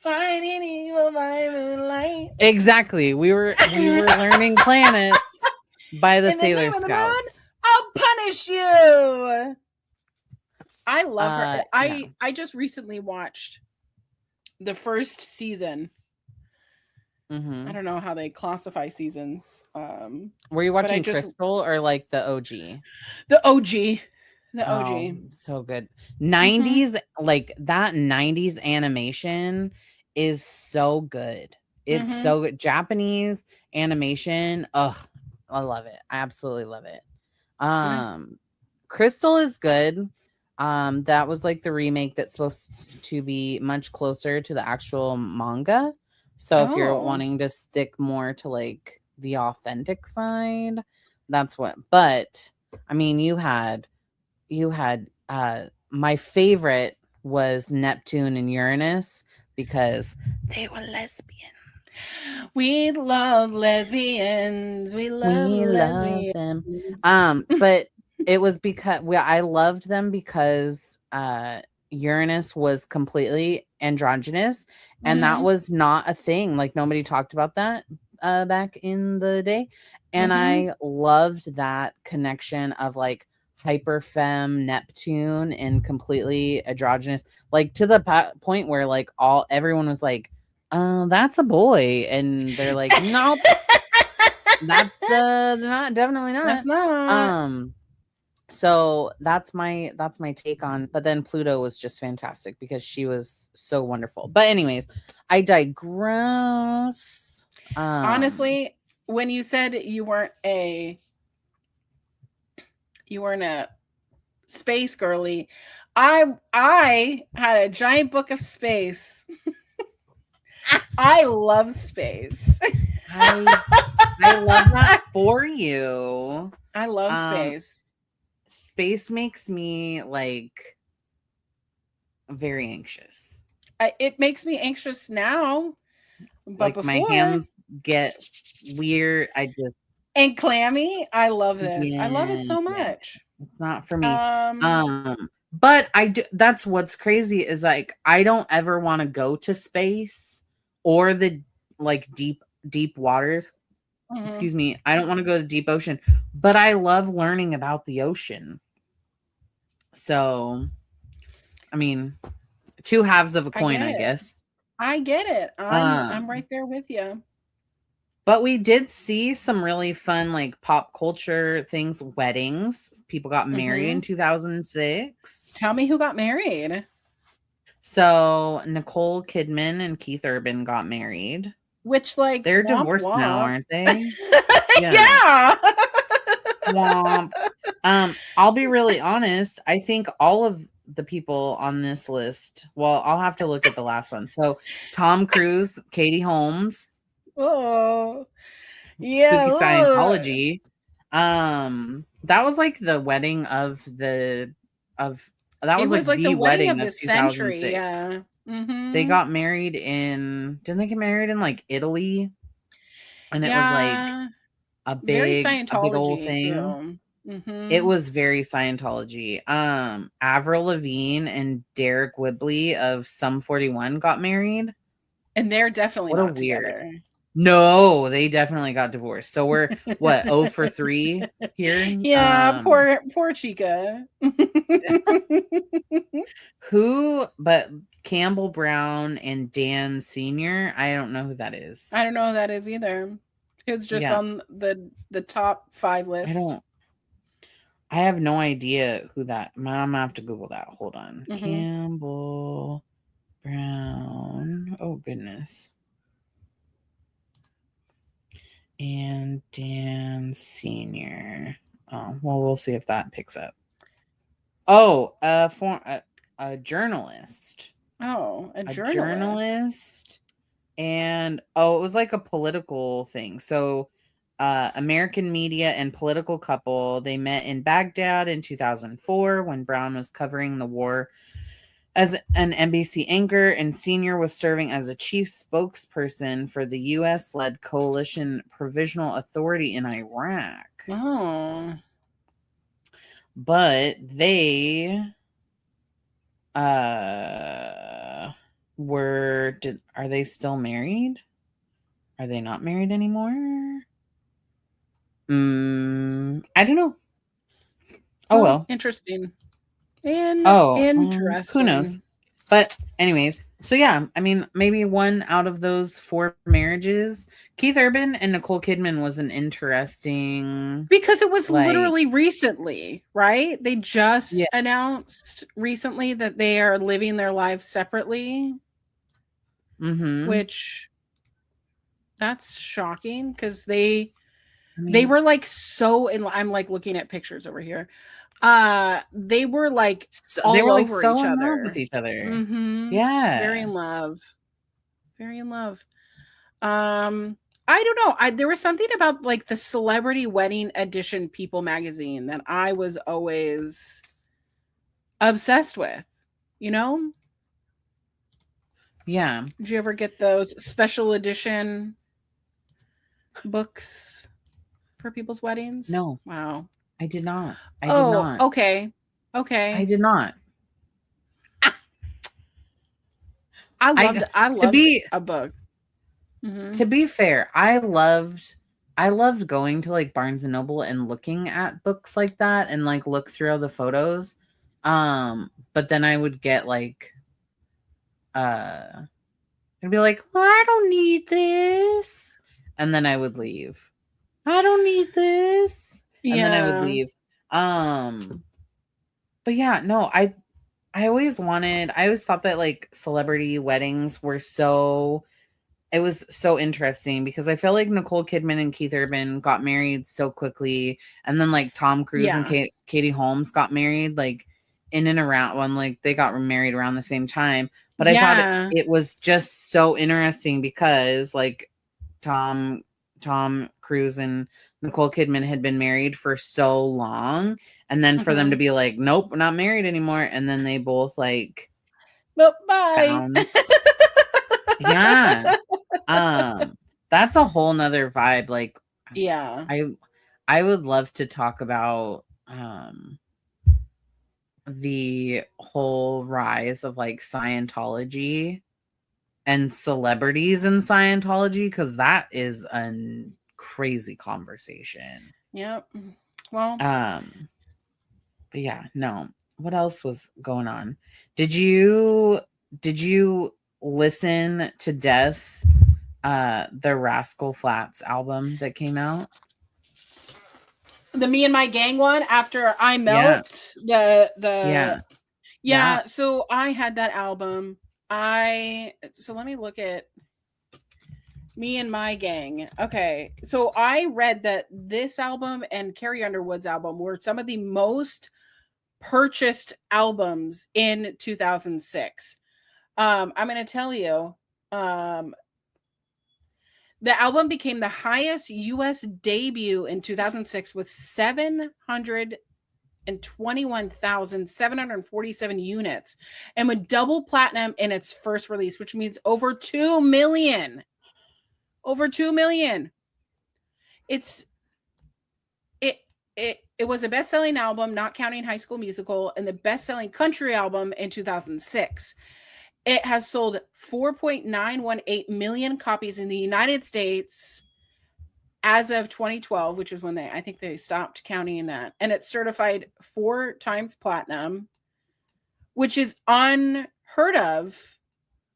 Fighting evil by moonlight. Exactly. We were learning planets by the Sailor Scouts. I'll punish you. I love her. Yeah. I just recently watched the first season. Mm-hmm. I don't know how they classify seasons. Were you watching Crystal or like the OG? The OG. The OG. Oh, so good. 90s, like that 90s animation is so good. It's so good. Japanese animation. Ugh, I love it. I absolutely love it. Crystal is good. That was like the remake that's supposed to be much closer to the actual manga. So if you're wanting to stick more to like the authentic side, that's what. But I mean, you had my favorite was Neptune and Uranus because they were lesbian. We love lesbians. We love lesbians. Them. But it was because I loved them because Uranus was completely androgynous, and that was not a thing. Like nobody talked about that back in the day, and I loved that connection of like hyper femme Neptune and completely androgynous, like to the point where like everyone was like, that's a boy, and they're like, nope, that's not, definitely not. That's not. So that's my take on. But then Pluto was just fantastic because she was so wonderful. But anyways, I digress. Honestly, when you said you weren't a space girly, I had a giant book of space. I love space. I love that for you. I love space. Space makes me like very anxious. It makes me anxious now, but like before, my hands get weird. And clammy. I love this. Yeah, I love it so much. It's not for me. But I do. That's what's crazy is like I don't ever want to go to space or the like deep waters. Excuse me. I don't want to go to deep ocean, but I love learning about the ocean. So, I mean, two halves of a coin, I guess. I get it. I'm right there with you. But we did see some really fun, like pop culture things, weddings. People got married in 2006. Tell me who got married. So Nicole Kidman and Keith Urban got married. Which, like, they're divorced now, aren't they? Yeah. Womp. I'll be really honest. I think all of the people on this list, well, I'll have to look at the last one. So Tom Cruise, Katie Holmes. Oh, yeah. Spooky Scientology. That was like the wedding of the wedding of the century. Yeah. They got married didn't they get married in like Italy? And it was like a big old thing. It was very Scientology. Avril Lavigne and Derek Whibley of Sum 41 got married. And they're definitely What a not weird. together. No, they definitely got divorced. So we're what, 0 for 3 here? Yeah, poor Chica. But Campbell Brown and Dan Sr., I don't know who that is. I don't know who that is either. It's just on the top 5 list. I have no idea who that. I'm gonna have to Google that. Hold on. Campbell Brown. Oh goodness. And Dan Sr. Oh, well, we'll see if that picks up. Oh, a journalist. Oh, a journalist. Journalist. And it was like a political thing. So American media and political couple, they met in Baghdad in 2004 when Brown was covering the war as an NBC anchor, and Senior was serving as a chief spokesperson for the U.S.-led coalition Provisional Authority in Iraq. Oh. But they are they still married? Are they not married anymore? I don't know. Oh, well. Interesting. Interesting. Who knows? But anyways, so yeah, I mean, maybe one out of those 4 marriages. Keith Urban and Nicole Kidman was an interesting, because it was literally recently, right? They just announced recently that they are living their lives separately. Which that's shocking because they were like so in. I'm like looking at pictures over here. They were like all they were like over so each in other. love with each other. Yeah, very in love. Very in love. I don't know. There was something about like the Celebrity Wedding Edition People magazine that I was always obsessed with, you know? Yeah. Did you ever get those special edition books for people's weddings? No. Wow. I did not. I did not. Okay. I did not. I loved a book. To be fair, I loved going to like Barnes and Noble and looking at books like that and like look through all the photos. But then I would get like I'd be like, well, I don't need this. And then I would leave. I don't need this. And then I would leave. But yeah, no, I always thought that like celebrity weddings were it was so interesting because I feel like Nicole Kidman and Keith Urban got married so quickly. And then like Tom Cruise and Katie Holmes got married like in and around when like they got married around the same time. But I thought it was just so interesting because like Tom Cruise and Nicole Kidman had been married for so long, and then for them to be like, nope, we're not married anymore, and then they both like, nope, bye. Yeah. That's a whole nother vibe. Like, yeah, I would love to talk about the whole rise of like Scientology and celebrities in Scientology, because that is a crazy conversation. Yep. Well, but yeah, no. What else was going on? Did you listen to Death, the Rascal Flatts album that came out? The Me and My Gang one after I Melt. Yeah. So I had that album. So let me look at Me and My Gang. Okay. So I read that this album and Carrie Underwood's album were some of the most purchased albums in 2006. I'm going to tell you, the album became the highest US debut in 2006 with 721,747 units and went double platinum in its first release, which means over 2 million. Over 2 million. it was a best-selling album, not counting High School Musical, and the best-selling country album in 2006. It has sold 4.918 million copies in the United States as of 2012, which is when I think they stopped counting that. And it's certified 4 times platinum, which is unheard of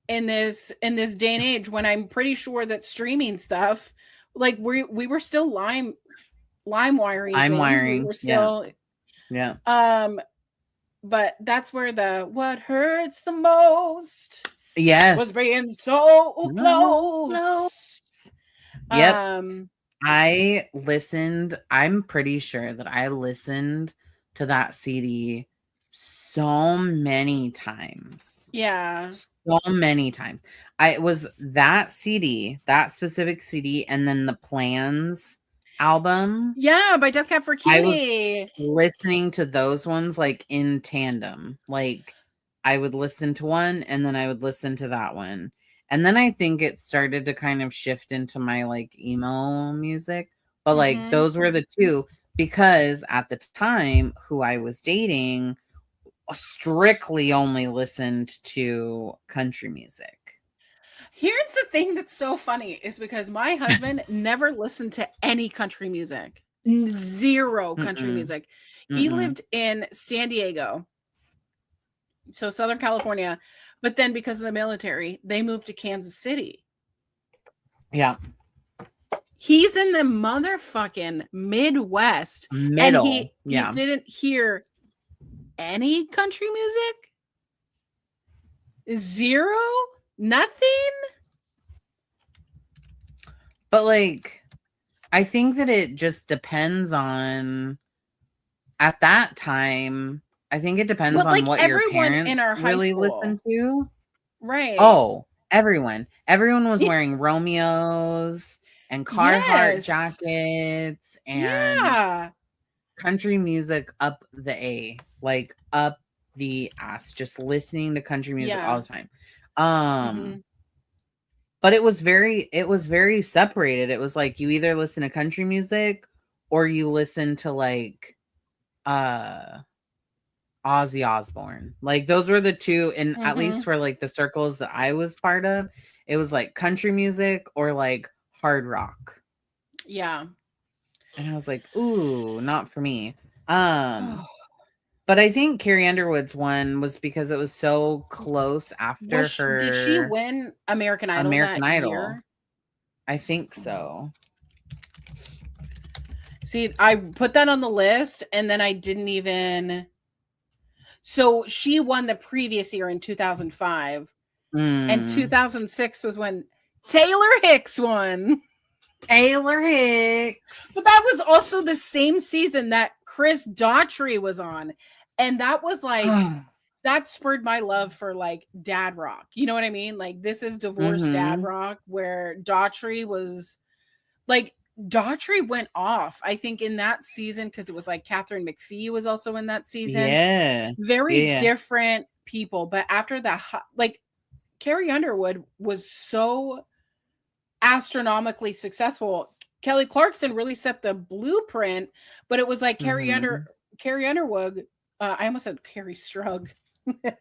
in this day and age, when I'm pretty sure that streaming stuff, like we were still lime wiring. We were still but that's where the what hurts the most was being so close. Yep. I'm pretty sure that I listened to that CD so many times. Yeah. So many times. It was that CD, that specific CD, and then the Plans album. Yeah, by Death Cab for Cutie. I was listening to those ones like in tandem. Like I would listen to one and then I would listen to that one. And then I think it started to kind of shift into my like emo music. But like those were the two, because at the time who I was dating strictly only listened to country music. Here's the thing that's so funny is because my husband never listened to any country music. Zero country music. He lived in San Diego, so Southern California, but then because of the military, they moved to Kansas City. Yeah. He's in the motherfucking Midwest. And he didn't hear any country music? Zero? Nothing? But like, I think that it just depends on, at that time, I think it depends on what your parents in our really listen to. Right. Oh, everyone was wearing Romeos and Carhartt jackets and country music up the A, like up the ass, just listening to country music all the time. But it was very separated. It was like you either listen to country music or you listen to like Ozzy Osbourne. Like those were the two, and at least for like the circles that I was part of, it was like country music or like hard rock. Yeah. And I was like, ooh, not for me. But I think Carrie Underwood's one was because it was so close after her. Did she win American Idol? Year? I think so. See, I put that on the list and then I didn't even. So she won the previous year in 2005. And 2006 was when Taylor Hicks won. Taylor Hicks. But that was also the same season that Chris Daughtry was on. And that was like, that spurred my love for like dad rock. You know what I mean? Like this is divorced dad rock, where Daughtry was like, Daughtry went off, I think, in that season, because it was like Catherine McPhee was also in that season. Yeah. Very different people. But after that, like Carrie Underwood was so astronomically successful. Kelly Clarkson really set the blueprint, but it was like Carrie Underwood. I almost said Carrie Strug. That's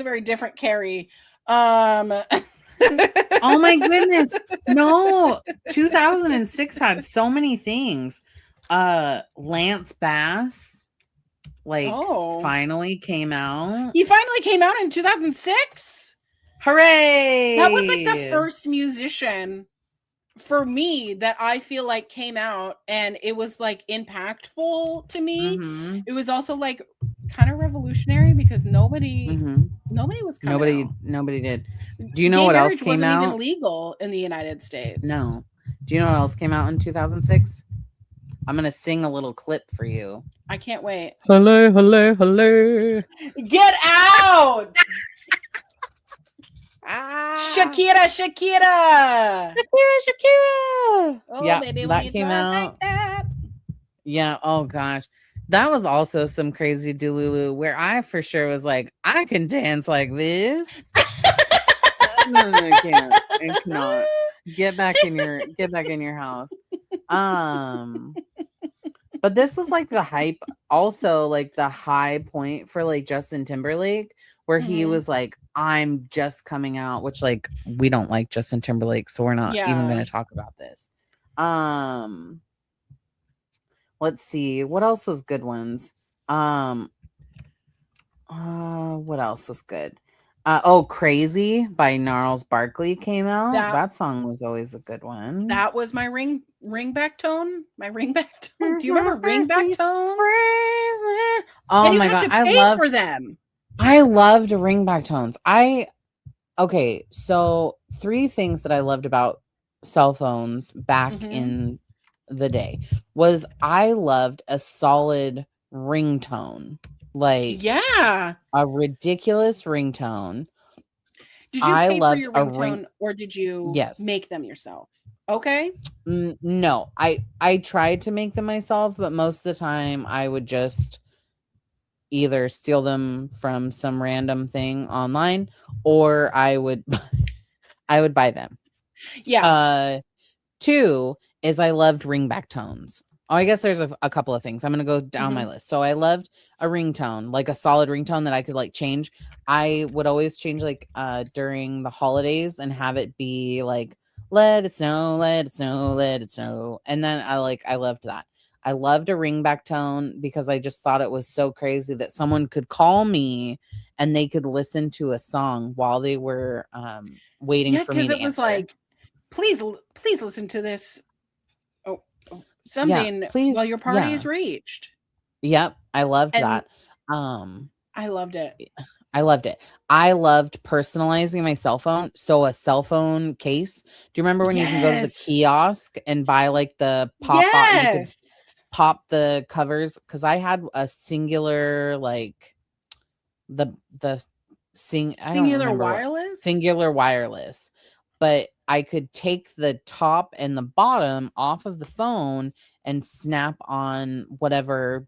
a very different Carrie. Oh my goodness. No, 2006 had so many things. Lance Bass finally came out. He finally came out in 2006. Hooray! That was like the first musician for me that I feel like came out, and it was like impactful to me. It was also like kind of revolutionary because nobody was coming out. Nobody did. Do you know what else came out? Wasn't even legal in the United States. No. Do you know what else came out in 2006? I'm gonna sing a little clip for you. I can't wait. Hello, hello, hello. Get out! Shakira. Oh, yeah, that came out. Like yeah. Oh gosh, that was also some crazy Delulu where I for sure was like, I can dance like this. No, I can't. I cannot. Get back in your house. Um, but this was like the hype, also like the high point for like Justin Timberlake, where he Mhm. was like, I'm just coming out, which like we don't like Justin Timberlake, so we're not even Yeah. gonna talk about this. Um, let's see, what else was good ones? Um, what else was good? Oh, Crazy by Gnarls Barkley came out. That That song was always a good one. that was my ringback tone. My ringback tone. Do you remember ringback tones? Oh And you my had god, to pay for them. I loved ringback tones. Okay, so 3 things that I loved about cell phones back Mhm. in the day was I loved a solid ringtone, like Yeah. a ridiculous ringtone. Did you I pay for loved your a ring. ringtone or did you Yes. make them yourself? Okay. No, I tried to make them myself, but most of the time I would just either steal them from some random thing online, or I would buy them. Yeah. Uh 2 is I loved ringback tones. Oh, I guess there's a couple of things. I'm gonna go down my Mhm. list. So I loved a ringtone, like a solid ringtone that I could like change. I would always change like during the holidays and have it be like let it snow, let it snow, let it snow. And then I loved that. I loved a ringback tone because I just thought it was so crazy that someone could call me and they could listen to a song while they were waiting Yeah, for me cuz to it was answer. like please listen to this Yeah, something please. while your party Yeah. is reached. Yep, I loved And that. Um, I loved it. I loved it. I loved personalizing my cell phone. So a cell phone case. Do you remember when you can go to the Yes. kiosk and buy like the pop out, you could Yes. pop the covers? Because I had a singular like the I don't Singular remember what wireless? singular wireless, but I could take the top and the bottom off of the phone and snap on whatever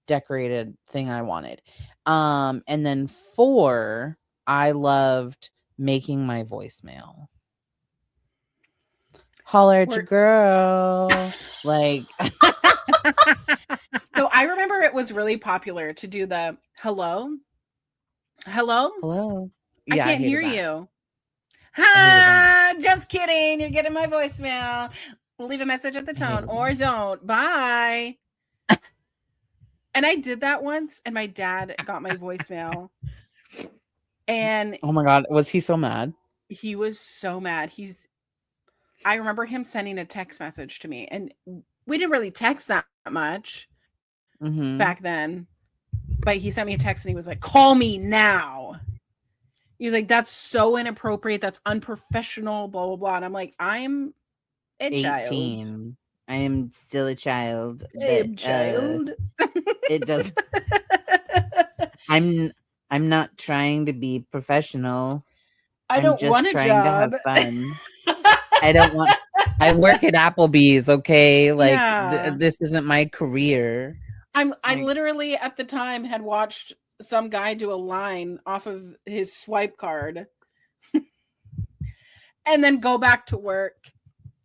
decorated thing I wanted. And then 4, I loved making my voicemail. Holler at your Were girl. Like So I remember it was really popular to do the hello? Hello? hello. I Yeah, I can't hated hear that. you. I hated that. Ha! Just kidding. You're getting my voicemail. Leave a message at the I tone hated or don't. Bye. And I did that once, and my dad got my voicemail, and Oh my god, was he so mad? he was so mad. I remember him sending a text message to me, and we didn't really text that much Mhm. back then, but he sent me a text and he was like, "Call me now." He was like, "That's so inappropriate. That's unprofessional, blah, blah, blah." And I'm like, "I'm a child. 18. I am still a child I that am child." it does I'm I'm not trying to be professional. I I'm don't want just a trying to have job. fun. I don't want I work at Applebee's, okay? Like Yeah. this isn't my career. I Like literally at the time had watched some guy do a line off of his swipe card and then go back to work.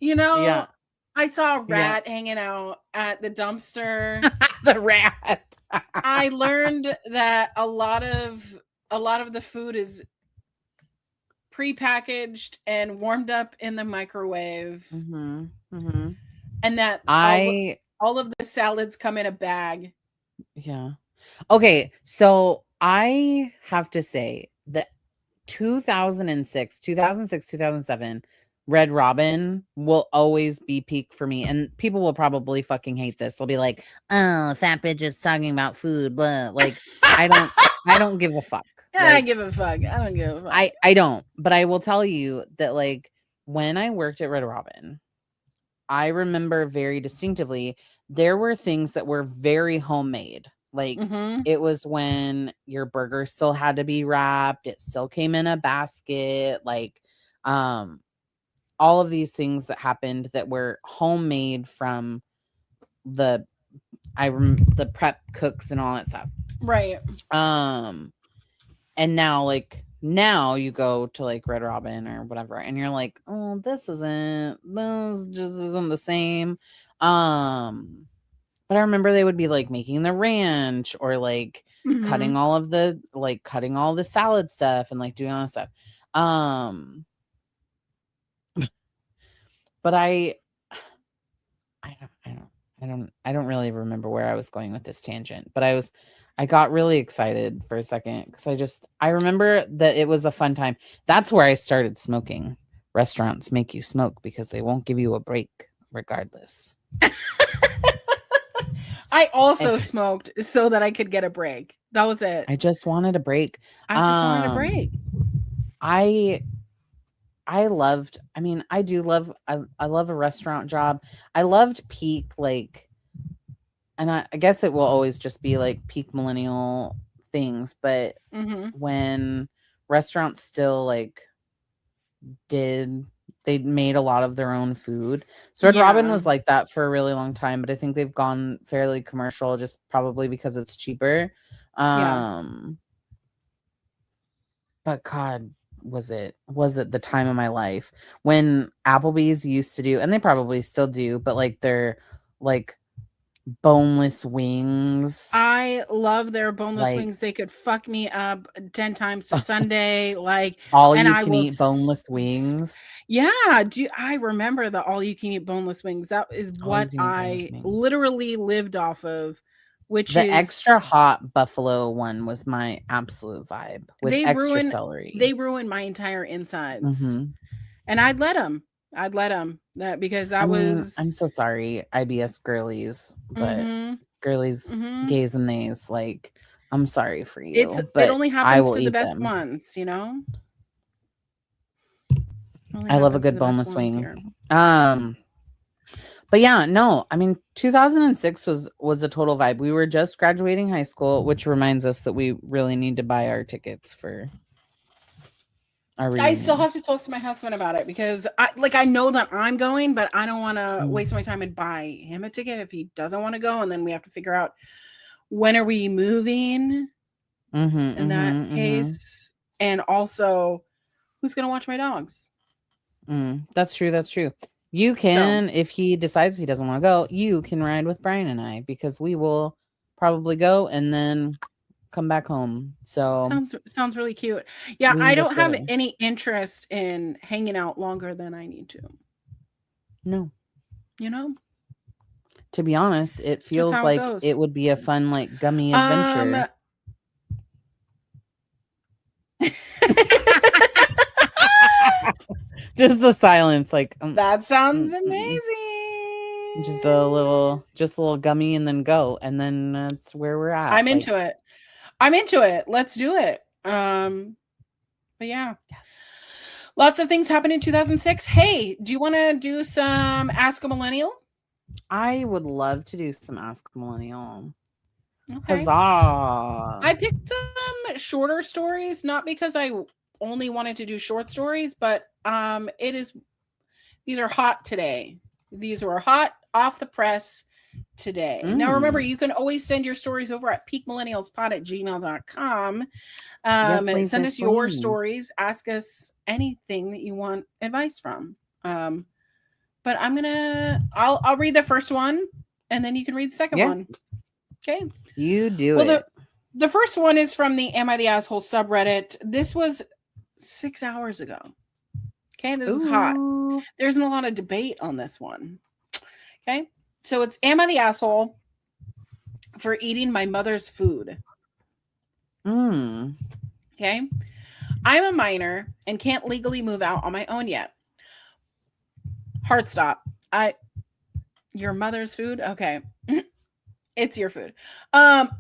You know, yeah, I saw a yeah. rat hanging out at the dumpster. The rat. I learned that a lot of the food is prepackaged and warmed up in the microwave, Mhm. Mhm. and that I all of the salads come in a bag. yeah. Okay, so I have to say that 2006, 2007, Red Robin will always be peak for me. And people will probably fucking hate this. They'll be like, "Oh, fat bitch is talking about food." Blah. Like, I don't I don't give a fuck. I Like, give a fuck. I don't give a fuck. I don't. But I will tell you that like when I worked at Red Robin, I remember very distinctively there were things that were very homemade. Like Mhm. it was when your burger still had to be wrapped, it still came in a basket, like um all of these things that happened that were homemade from the the prep cooks and all that stuff. Right. Um and now you go to like Red Robin or whatever and you're like, oh, this just isn't the same. But I remember they would be like making the ranch or like Mhm. cutting all the salad stuff and like doing all that stuff. But I don't I don't I don't really remember where I was going with this tangent, but I got really excited for a second because I remember that it was a fun time. That's where I started smoking. Restaurants make you smoke because they won't give you a break regardless. I also If smoked so that I could get a break. That was it. I just wanted a break. I just wanted a break. I I loved I mean, I do love I love a restaurant job. I loved peak like and I guess it will always just be like peak millennial things, but Mhm. when restaurants still like did they made a lot of their own food. Sword Robin Yeah. was like that for a really long time, but I think they've gone fairly commercial just probably because it's cheaper. Yeah. Um but God, was it the time of my life when Applebee's used to do, and they probably still do, but like their like boneless wings, I love their boneless like wings. They could fuck me up 10 times to Sunday, like, all and you I can will eat boneless wings. yeah, do I remember the all you can eat boneless wings. That is All you what can eat boneless I wings. literally lived off of, which The is extra hot buffalo one was my absolute vibe with they extra ruin celery. they ruin my entire insides. Mhm. And I'd let them. I'd let them. That because I that mean, I'm was so sorry, IBS girlies, but mhm. girlies, Mhm. gays and nays, like, I'm sorry for It's you, it but only I happens will to the eat best them. ones, you know? Only I love a happens to good the best boneless ones wing. here. Um, but yeah, no, I mean, 2006 was a total vibe. We were just graduating high school, which reminds us that we really need to buy our tickets for our I still reunion. have to talk to my husband about it because I know that I'm going, but I don't want to Mm. waste my time and buy him a ticket if he doesn't want to go, and then we have to figure out when are we moving Mhm, in that mhm, mhm. case, and also who's going to watch my dogs. That's true, that's true. You So can, if he decides he doesn't wanna go, you can ride with Brian and I because we will probably go and then come back home. So, sounds really cute. Yeah, we can I go don't have together. any interest in hanging out longer than I need to. No. You know, To be honest, it just feels how it like it goes. would be a fun, like, gummy Um, adventure. Just the silence, like, that sounds mm. amazing. Just a little gummy and then go, and then that's where we're at, I'm like, into it. I'm into it. Let's do it. But yeah, yes. lots of things happened in 2006. Hey, do you want to do some Ask a Millennial? I would love to do some Ask Millennial. Okay. Huzzah! I picked some shorter stories, not because I only wanted to do short stories, but it is these are hot today. These were hot off the press today. Now remember, Mm. you can always send your stories over at peakmillennialspod@gmail.com. Yes, please, Send yes, us your please. stories. Ask us anything that you want advice from. But I'll read the first one and then you can read the second Yeah, one. Okay. you do Well, it. the first one is from the Am I the Asshole subreddit. This was 6 hours ago. Okay, this is hot. Ooh. There's a lot of debate on this one. Okay, so it's Am I the Asshole for eating my mother's food? Mm. Okay, I'm a minor and can't legally move out on my own yet. Hard stop. Your mother's food? Okay. It's your food. But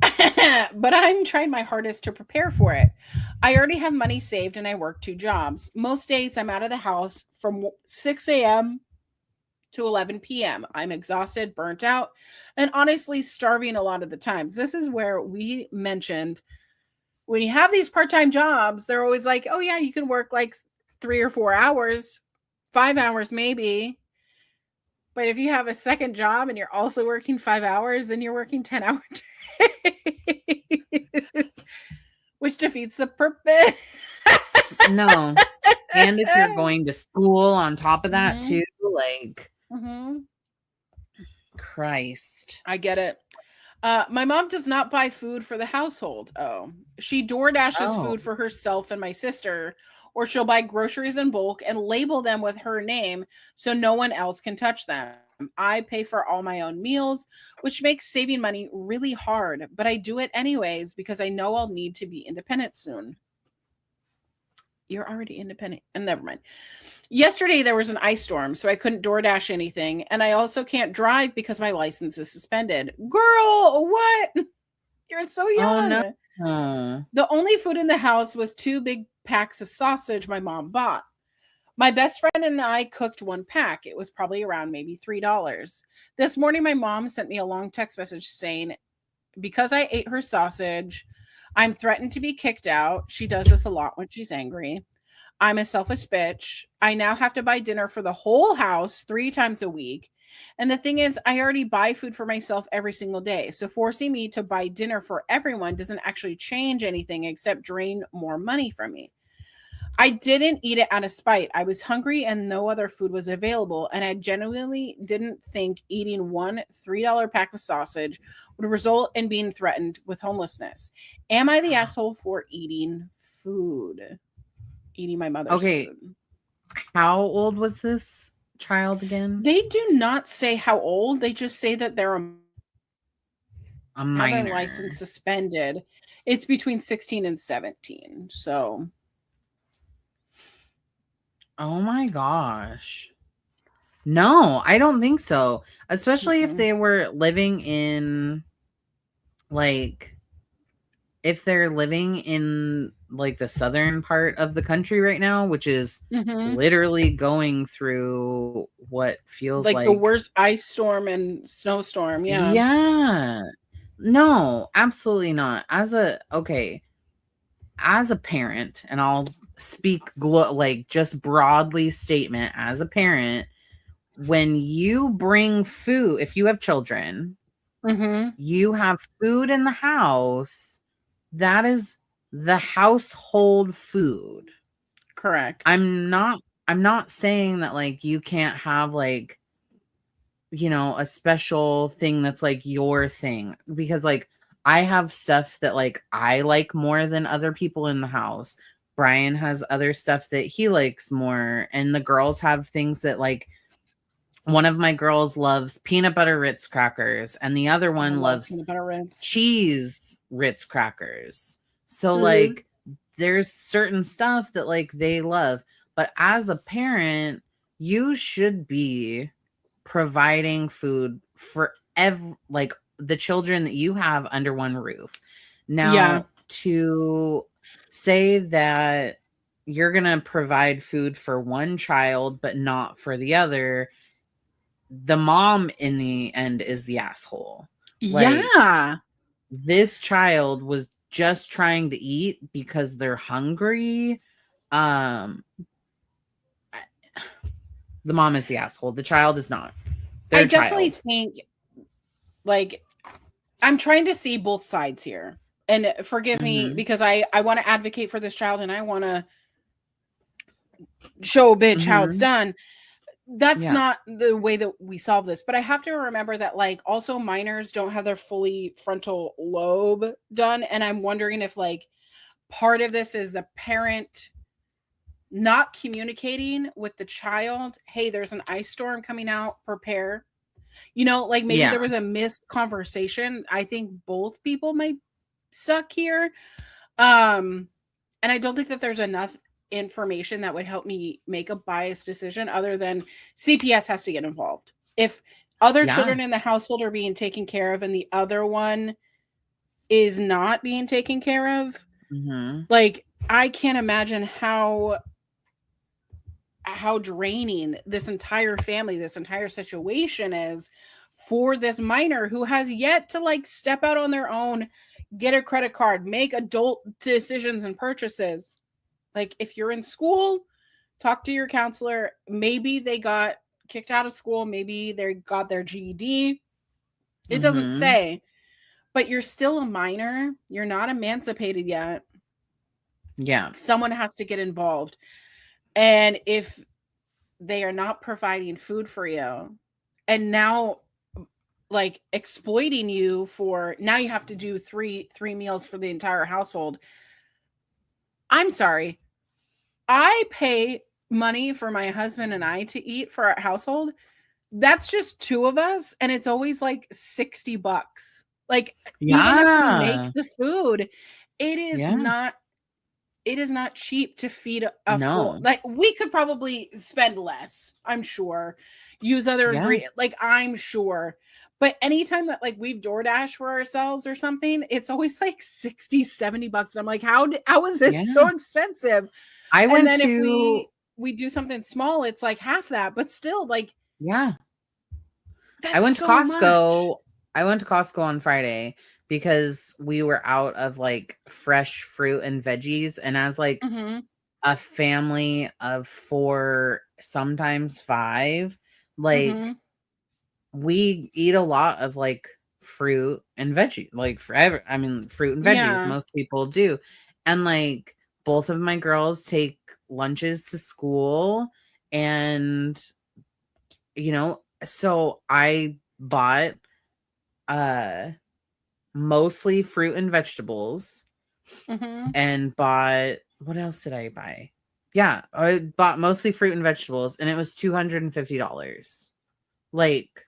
I'm trying my hardest to prepare for it. I already have money saved and I work two jobs. Most days I'm out of the house from 6 a.m. to 11 p.m. I'm exhausted, burnt out, and honestly starving a lot of the times. This is where we mentioned when you have these part-time jobs, they're always like, "Oh yeah, you can work like 3 or 4 hours, 5 hours maybe." But if you have a second job and you're also working 5 hours, then you're working 10 hour days, which defeats the purpose. No. And if you're going to school on top of that Mm-hmm. too, like, Mm-hmm. Christ. I get it. My mom does not buy food for the household. Oh, she door dashes Oh. food for herself and my sister, or she'll buy groceries in bulk and label them with her name so no one else can touch them. I pay for all my own meals, which makes saving money really hard, but I do it anyways because I know I'll need to be independent soon. You're already independent. And never mind. Yesterday there was an ice storm, so I couldn't DoorDash anything, and I also can't drive because my license is suspended. Girl, what? You're so Oh no. young. The only food in the house was 2 big packs of sausage my mom bought. My best friend and I cooked 1 pack. It was probably around maybe $3. This morning my mom sent me a long text message saying because I ate her sausage, I'm threatened to be kicked out. She does this a lot when she's angry. I'm a selfish bitch. I now have to buy dinner for the whole house 3 times a week. And the thing is, I already buy food for myself every single day. So forcing me to buy dinner for everyone doesn't actually change anything except drain more money from me. I didn't eat it out of spite. I was hungry and no other food was available. And I genuinely didn't think eating one $3 pack of sausage would result in being threatened with homelessness. Am I the asshole for eating food? Eating my mother's Okay. food. How old was this child again? They do not say how old. They just say that they're A have their minor. license suspended. It's between 16 and 17. So, Oh my gosh. No, I don't think so. Especially if they were living in like if they're living in like the southern part of the country right now, which is literally going through what feels like the worst ice storm and snowstorm. Yeah. Yeah. No, absolutely not. As a parent, and I'll speak like just broadly statement as a parent, when you bring food, if you have children, you have food in the house, that is the household food. Correct. I'm not saying that like you can't have like a special thing that's like your thing, because like I have stuff that like I like more than other people in the house. Brian has other stuff that he likes more, and the girls have things that like one of my girls loves peanut butter Ritz crackers and the other one loves peanut butter Ritz. cheese Ritz crackers. So like there's certain stuff that like they love, but as a parent, you should be providing food for like the children that you have under one roof. Now, to say that you're going to provide food for one child but not for the other, the mom in the end is the asshole. Like, this child was just trying to eat because they're hungry. The mom is the asshole. The child is not. I definitely think, like, I'm trying to see both sides here. And forgive me, because I want to advocate for this child and I want to show a bitch how it's done. That's not the way that we solve this. But I have to remember that, like, also minors don't have their fully frontal lobe done. And I'm wondering if, like, part of this is the parent not communicating with the child, hey, there's an ice storm coming out, prepare. Like maybe there was a missed conversation. I think both people might suck here. And I don't think that there's enough information that would help me make a biased decision other than CPS has to get involved. If other children in the household are being taken care of and the other one is not being taken care of, like I can't imagine how draining this entire family, this entire situation is for this minor who has yet to like step out on their own, get a credit card, make adult decisions and purchases. Like if you're in school, talk to your counselor. Maybe they got kicked out of school. Maybe they got their GED. It doesn't say, but you're still a minor. You're not emancipated yet. Yeah. Someone has to get involved. And if they are not providing food for you, and now like exploiting you for now you have to do three meals for the entire household. I'm sorry. I pay money for my husband and I to eat for our household. That's just two of us and it's always like $60. Like even if we make Yeah. the food, it is Yeah. not it is not cheap to feed a full, No. like we could probably spend less, I'm sure, use other Yeah. ingredients, like I'm sure, but anytime that like we've DoorDash for ourselves or something, it's always like 60-70 bucks and I'm like, how is Yeah. this so expensive? I And went then if to we do something small, it's like half that, but still like yeah. I that's went to so much. Costco. I went to Costco on Friday because we were out of like fresh fruit and veggies. And as like Mhm. a family of 4, sometimes 5, like Mhm. we eat a lot of like fruit and veggie, like forever. I mean, fruit and veggies, Yeah. most people do. And like both of my girls take lunches to school. And, so I bought uh mostly fruit and vegetables Mhm. and bought what else did I buy? Yeah, I bought mostly fruit and vegetables and it was $250. Like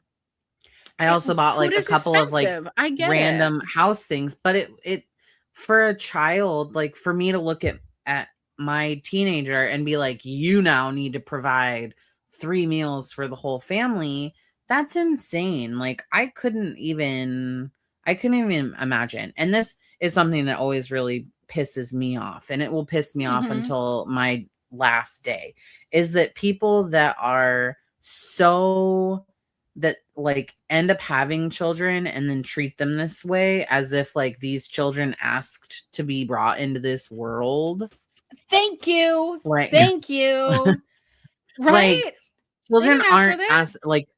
I also bought Food like a is couple of like expensive. I get it. random house things, but it for a child, like for me to look at my teenager and be like, you now need to provide 3 meals for the whole family, that's insane. Like I couldn't even imagine. And this is something that always really pisses me off, and it will piss me off Mhm. until my last day, is that people that are so that like end up having children and then treat them this way as if like these children asked to be brought into this world. Thank you. Like Thank you. like Right? They children didn't ask for aren't this. as like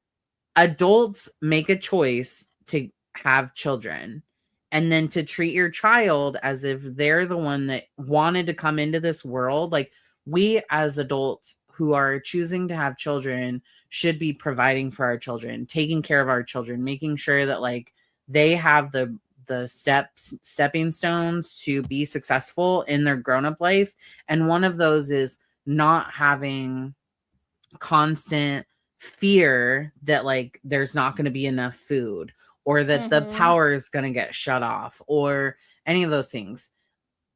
adults make a choice to have children, and then to treat your child as if they're the one that wanted to come into this world. Like we as adults who are choosing to have children should be providing for our children, taking care of our children, making sure that like they have the stepping stones to be successful in their grown-up life. And one of those is not having constant fear that like there's not going to be enough food, or that the Mhm. power is going to get shut off, or any of those things.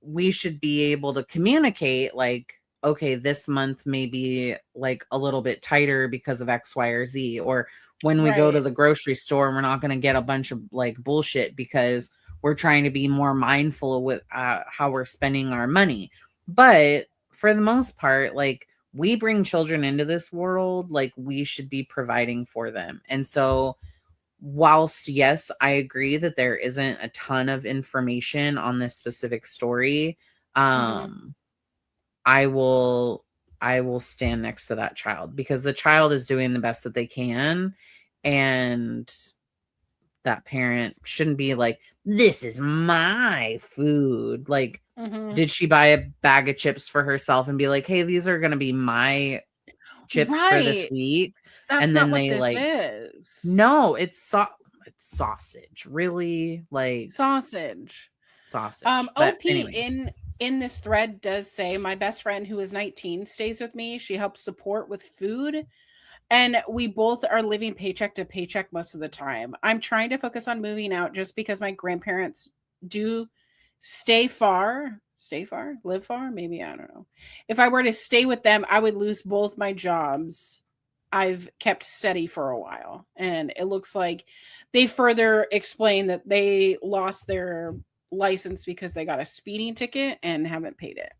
We should be able to communicate like, okay, this month may be like a little bit tighter because of X, Y, or Z. Or when we go to Right. the grocery store, we're not going to get a bunch of like bullshit because we're trying to be more mindful with how we're spending our money. But for the most part, like we bring children into this world, like we should be providing for them. And so whilst yes, I agree that there isn't a ton of information on this specific story, Mhm. um, I will I will stand next to that child because the child is doing the best that they can, and that parent shouldn't be like, this is my food. Like, Mhm. did she buy a bag of chips for herself and be like, hey, these are gonna be my chips for this Right. week? That's And not then what they this like, is. no, it's sausage, really, like Sausage. sausage. But OP anyways, in this thread does say my best friend who is 19 stays with me. She helps support with food. And we both are living paycheck to paycheck most of the time. I'm trying to focus on moving out just because my grandparents do stay far, live far. Maybe, I don't know. If I were to stay with them, I would lose both my jobs I've kept steady for a while. And it looks like they further explain that they lost their license because they got a speeding ticket and haven't paid it.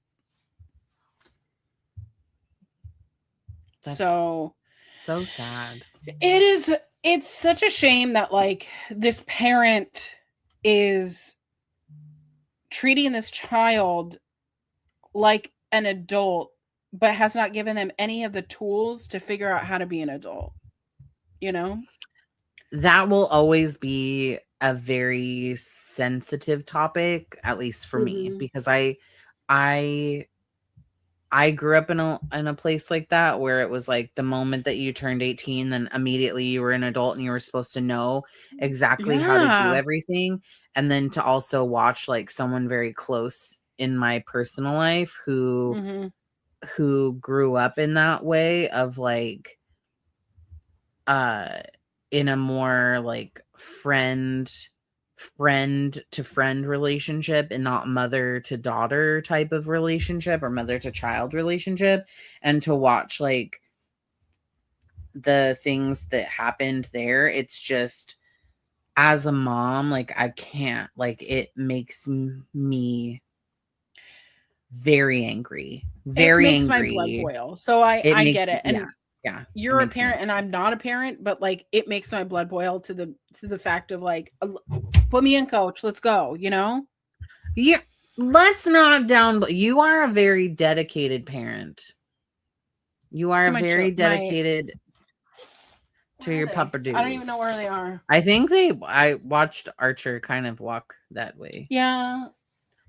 that's So so sad. it is, it's such a shame that like this parent is treating this child like an adult but has not given them any of the tools to figure out how to be an adult, you know? That will always be a very sensitive topic, at least for me, Mhm. because I I grew up in a place like that where it was like the moment that you turned 18, then immediately you were an adult and you were supposed to know exactly how to do Yeah. everything. And then to also watch like someone very close in my personal life who grew up in that way of like in a more like friend to friend relationship and not mother to daughter type of relationship or mother to child relationship, and to watch like the things that happened there, it's just as a mom, like I can't, like it makes me very angry, It very makes my blood angry. boil. So It I makes, get it. And yeah, it you're a makes me parent and I'm not a parent, but like it makes my blood boil to the fact of like put me in, coach, let's go, you know? Yeah, let's not down. You are a very dedicated parent. You are To very my dedicated to your pupper I don't even know dudes. where they are. I think I watched Archer kind of walk that way. Yeah.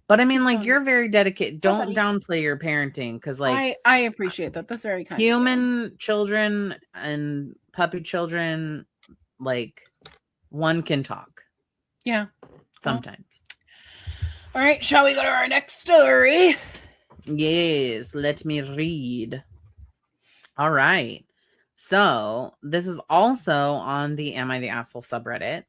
But I mean, like, you're very dedicated. Hi, Don't buddy. downplay your parenting because, like, I appreciate that. That's very kind. human children and puppy children, like, one can talk. Yeah. Sometimes. All right. Shall we go to our next story? Yes. Let me read. All right. So this is also on the Am I the Asshole subreddit. It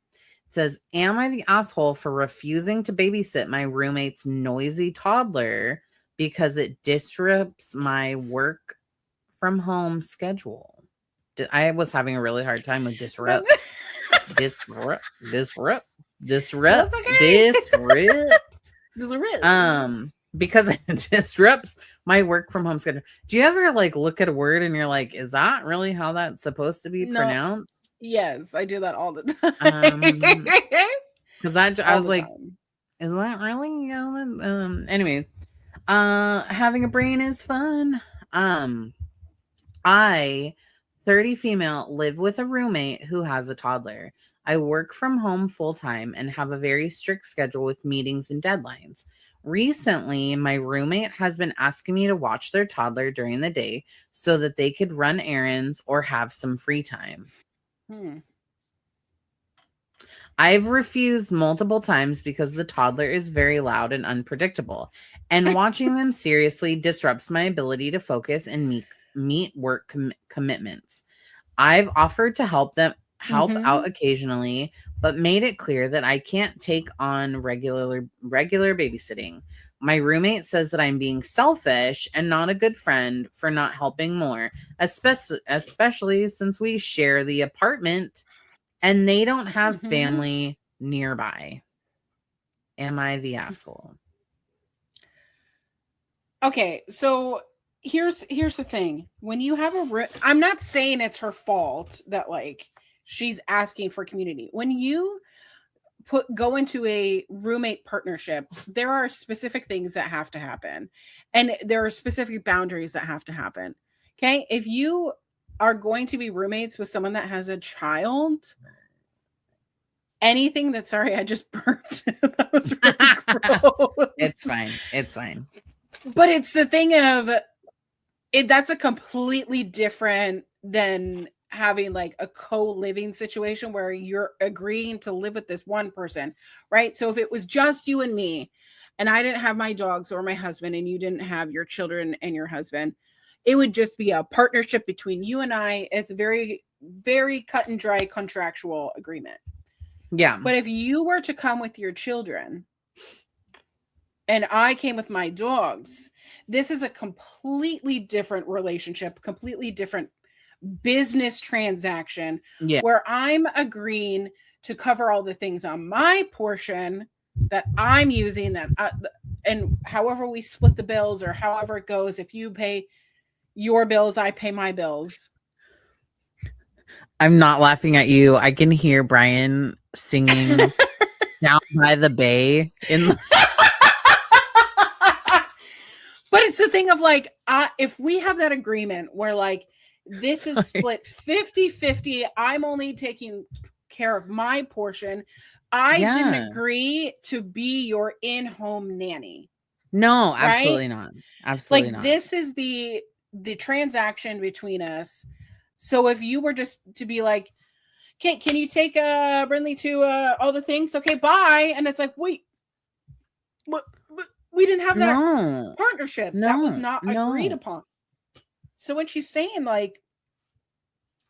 says, am I the asshole for refusing to babysit my roommate's noisy toddler because it disrupts my work from home schedule? I was having a really hard time with disrupts. disrupts. Because it disrupts my work from home schedule. Do you ever like look at a word and you're like, is that really how that's supposed to be pronounced? Yes, I do that all the time. Because I was like, is that really anyway, having a brain is fun. I 30 female live with a roommate who has a toddler. I work from home full time and have a very strict schedule with meetings and deadlines. Recently, my roommate has been asking me to watch their toddler during the day so that they could run errands or have some free time. I've refused multiple times because the toddler is very loud and unpredictable, and watching them seriously disrupts my ability to focus and meet work commitments. I've offered to help out occasionally, but made it clear that I can't take on regular babysitting. My roommate says that I'm being selfish and not a good friend for not helping more, especially since we share the apartment and they don't have family nearby. Am I the asshole? Okay, so here's the thing. When you have I'm not saying it's her fault that like she's asking for community. When you go into a roommate partnership, there are specific things that have to happen, and there are specific boundaries that have to happen. Okay, if you are going to be roommates with someone that has a child, anything that, sorry, I just burped. That was really gross. It's fine. But it's the thing of it, that's a completely different than having like a co-living situation where you're agreeing to live with this one person, right? So if it was just you and me and I didn't have my dogs or my husband and you didn't have your children and your husband, it would just be a partnership between you and I. It's very, very cut and dry contractual agreement. Yeah. But if you were to come with your children and I came with my dogs, this is a completely different relationship, completely different business transaction, where I'm agreeing to cover all the things on my portion that I'm using, that and however we split the bills or however it goes, if you pay your bills, I pay my bills. I'm not laughing at you. I can hear Brian singing down by the bay But it's the thing of like, if we have that agreement where like this is split 50-50, I'm only taking care of my portion. I didn't agree to be your in-home nanny. No, right? absolutely not. Absolutely Like not. this is the transaction between us. So if you were just to be like, okay, can you take Brinley to all the things? Okay, bye. And it's like, wait, but we didn't have that No. partnership. That was No. not agreed No. upon. So when she's saying like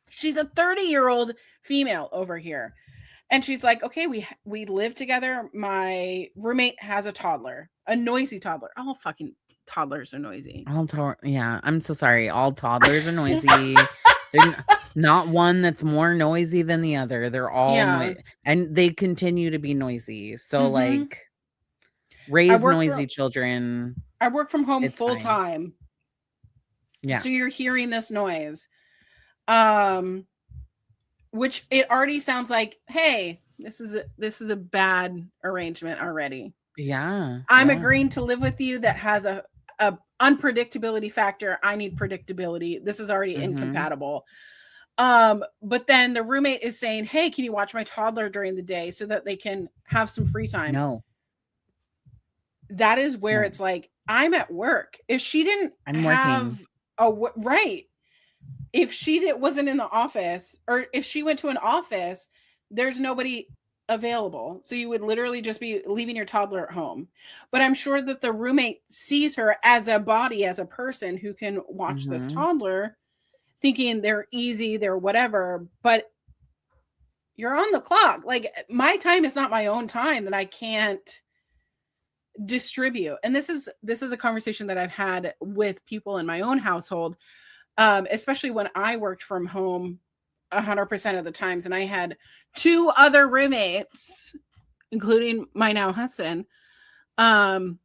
she's a 30-year-old female over here, and she's like, okay, we live together. My roommate has a toddler, a noisy toddler. All fucking toddlers are noisy. Yeah, I'm so sorry. All toddlers are noisy. They're not one that's more noisy than the other. They're all Yeah. noisy, and they continue to be noisy. So Mm-hmm. like I raise work noisy from children. I work from home It's full fine. time. Yeah. So you're hearing this noise. Um which it already sounds like, hey, this is a bad arrangement already. Yeah. I'm Yeah. agreeing to live with you that has a unpredictability factor. I need predictability. This is already Mhm. incompatible. But then the roommate is saying, hey, can you watch my toddler during the day so that they can have some free time? No. That is where No. it's like, I'm at work. If she didn't I'm have working. right, if wasn't in the office, or if she went to an office, there's nobody available. So you would literally just be leaving your toddler at home. But I'm sure that the roommate sees her as a body, as a person who can watch this Mhm. toddler, thinking they're easy, they're whatever. But you're on the clock. Like my time is not my own time that I can't distribute. And this is a conversation that I've had with people in my own household, especially when I worked from home 100% of the times, and I had two other roommates, including my now husband, um,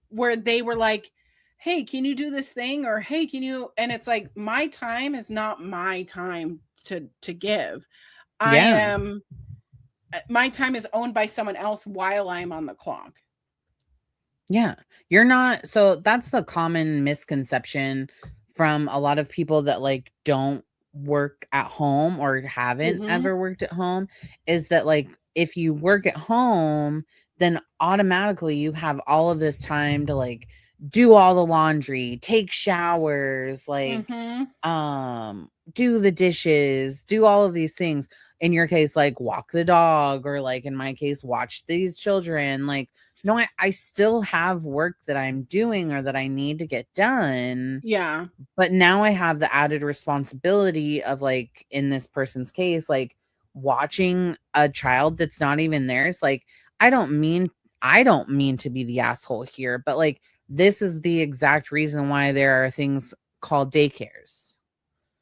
where they were like, "Hey, can you do this thing?" Or "Hey, can you?" And it's like my time is not my time to give. I Yeah. am My time is owned by someone else while I'm on the clock. Yeah. You're not so that's the common misconception from a lot of people that like don't work at home or haven't Mm-hmm. ever worked at home is that like if you work at home, then automatically you have all of this time to like do all the laundry, take showers, like Mm-hmm. do the dishes, do all of these things. In your case, like walk the dog, or like in my case, watch these children. Like, no, I still have work that I'm doing or that I need to get done. Yeah. But now I have the added responsibility of like in this person's case, like watching a child that's not even theirs. Like, I don't mean I don't mean to be the asshole here, but like this is the exact reason why there are things called daycares.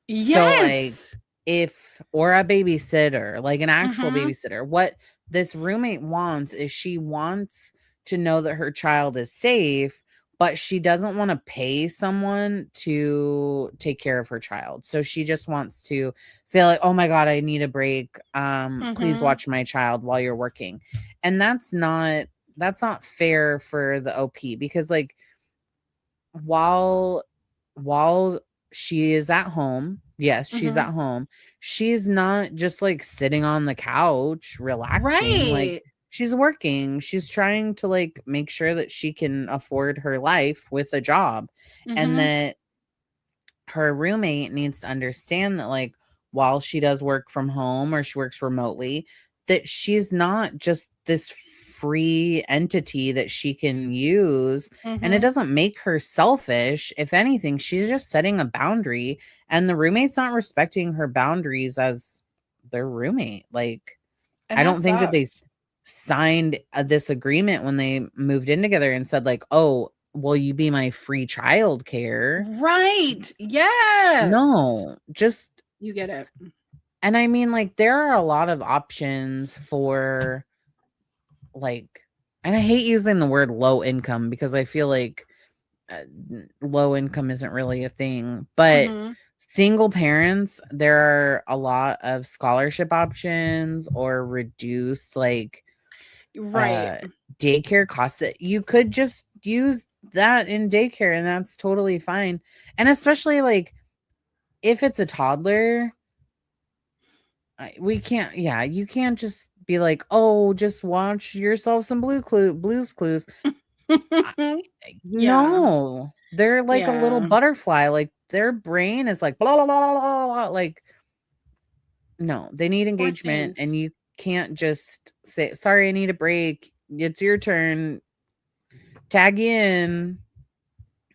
So like Yes. if or a babysitter, like an actual Mm-hmm. babysitter, what this roommate wants is she wants to know that her child is safe, but she doesn't want to pay someone to take care of her child. So she just wants to say like, "Oh my god, I need a break. Please Mm-hmm. watch my child while you're working." And that's not fair for the OP because like while while she is at home, yes, she's Mm-hmm. at home, she's not just like sitting on the couch relaxing, like Right. she's working. She's trying to like make sure that she can afford her life with a job, and Mm-hmm. that her roommate needs to understand that like while she does work from home or she works remotely, that she's not just this free entity that she can use, and it Mm-hmm. doesn't make her selfish. If anything, she's just setting a boundary, and the roommate's not respecting her boundaries as their roommate. Like And I that don't think that they sucks. signed this agreement when they moved in together and said like, "Oh, will you be my free child care?" Right. Yes. No, just You get it. and I mean, like, there are a lot of options for like, and I hate using the word low income because I feel like low income isn't really a thing, but Mm-hmm. single parents, there are a lot of scholarship options or reduced like Right. uh daycare costs that you could just use that in daycare, and that's totally fine. And especially like if it's a toddler, we can't, yeah, you can't just be like, "Oh, just watch yourself some Blues Clues." No, they're like a little Yeah. butterfly. Like their brain is like blah blah blah blah blah. Blah. Like no, they need Poor engagement, things. and you can't just say, "Sorry, I need a break. It's your turn. Tag in.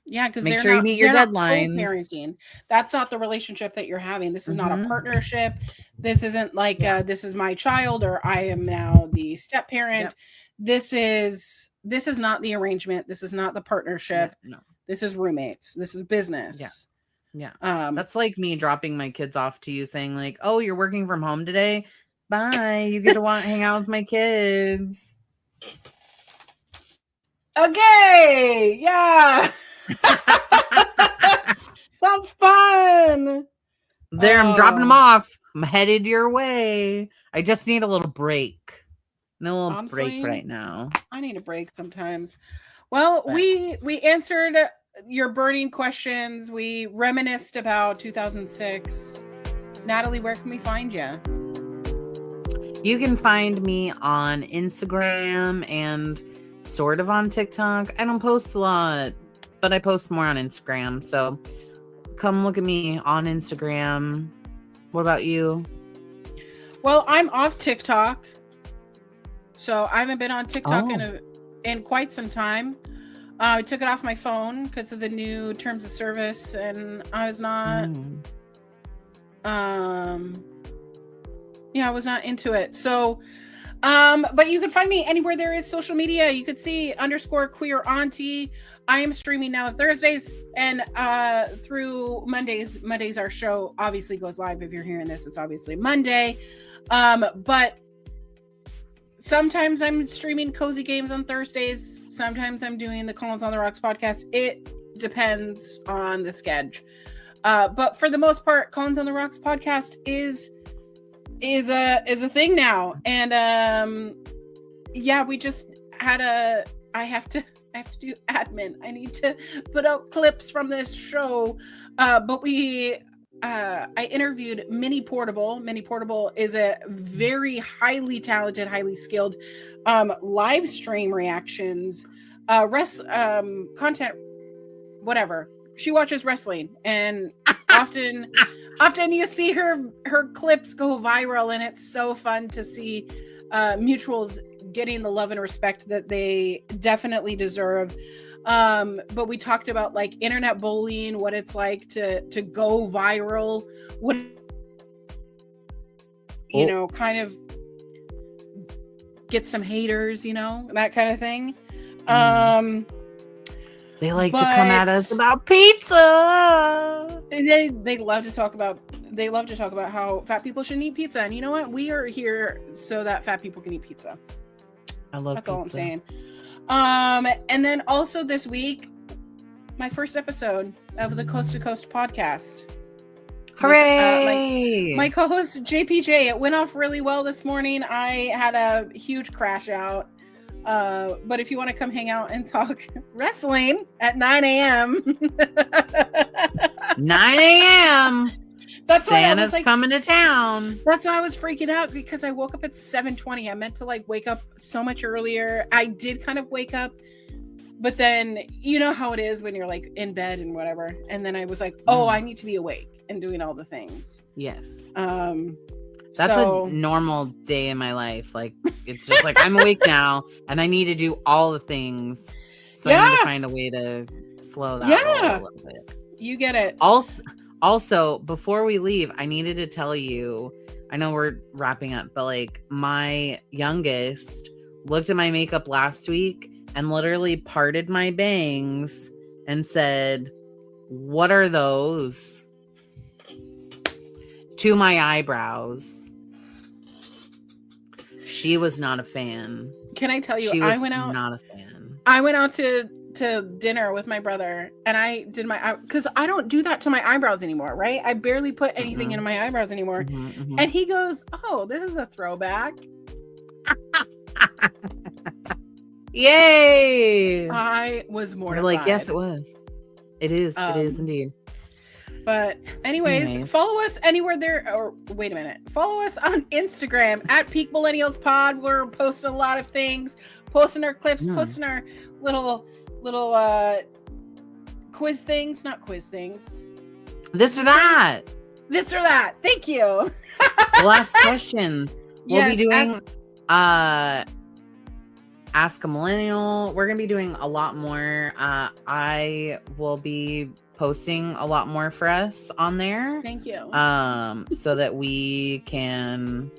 Yeah, because Make sure you meet your they're not deadlines." co-parenting. That's not the relationship that you're having. This is not a Mm-hmm. partnership. This isn't like Yeah. this is my child or I am now the step Yep. parent. This is not the arrangement. This is not the Yeah. partnership. No. This is roommates. This is Yeah. business. Yeah. Um, That's like me dropping my kids off to you saying like, "Oh, you're working from home today? Bye. You get to hang out with my kids." okay, yeah. Sounds fun. There, I'm dropping them off. I'm headed your way. I just need a little break. No little break Honestly, right now. I need a break sometimes. Well, But we answered your burning questions. We reminisced about 2006. Natalie, where can we find you? you can find me on Instagram and sort of on TikTok. I don't post a lot, but I post more on Instagram. So come look at me on Instagram. What about you? Well, I'm off TikTok. So I haven't been on TikTok Oh. in quite some time. I took it off my phone because of the new terms of service, and I was not I was not into it. So but you can find me anywhere there is social media. You could see _queer auntie. I am streaming now Thursdays and through Mondays. Mondays our show obviously goes live. If you're hearing this, it's obviously Monday. But sometimes I'm streaming cozy games on Thursdays. Sometimes I'm doing the Collins on the Rocks podcast. It depends on the schedule. But for the most part, Collins on the Rocks podcast is a thing now. And yeah, we just had I have to do admin. I need to put out clips from this show. But I interviewed Minnie Portable. Minnie Portable is a very highly talented, highly skilled live stream reactions, content, whatever. She watches wrestling, and often you see her clips go viral, and it's so fun to see mutuals getting the love and respect that they definitely deserve. But we talked about like internet bullying, what it's like to go viral, what you know, kind of get some haters, that kind of thing. They like to come at us about pizza. They love to talk about how fat people shouldn't eat pizza. And you know what? We are here so that fat people can eat pizza. I love That's pizza. all I'm saying. And then also this week, my first episode of the Coast to Coast podcast. Hooray! With, my co-host JPJ. It went off really well this morning. I had a huge crash out. But if you want to come hang out and talk wrestling at 9 a.m. 9 a.m. That's why Santa's I was like, coming to town. That's why I was freaking out, because I woke up at 7:20. I meant to like wake up so much earlier. I did kind of wake up, but then you know how it is when you're like in bed and whatever. And then I was like, oh, I need to be awake and doing all the things. Yes. That's a normal day in my life. Like, it's just like, I'm awake now and I need to do all the things. So I need to find a way to slow that roll a little bit. You get it. Also, before we leave, I needed to tell you, I know we're wrapping up, but like my youngest looked at my makeup last week and literally parted my bangs and said, "What are those?" to my eyebrows. She was not a fan. Can I tell you, I went out. Not a fan. I went out to dinner with my brother, and I did because I don't do that to my eyebrows anymore, right? I barely put anything into my eyebrows anymore. And he goes, "Oh, this is a throwback." Yay! I was mortified. You're like, yes, it was. It is. It is indeed. But anyways, follow us anywhere there. Or wait a minute. Follow us on Instagram at Peak Millennials Pod. We're posting a lot of things. posting our clips, posting our little quiz things, not quiz things. This or that. This or that. Thank you. We'll ask questions. We'll be doing Ask a Millennial. We're gonna be doing a lot more. I will be posting a lot more for us on there. Thank you. So that we can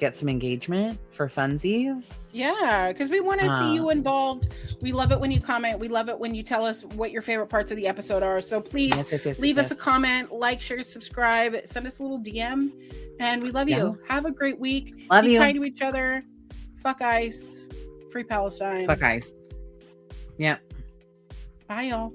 get some engagement for funsies. Yeah, because we want to see you involved. We love it when you comment. We love it when you tell us what your favorite parts of the episode are. So please leave us a comment, like, share, subscribe, send us a little DM, and we love you. Have a great week. Be kind to each other. Fuck ICE. Free Palestine. Fuck ICE. Yep. Bye, y'all.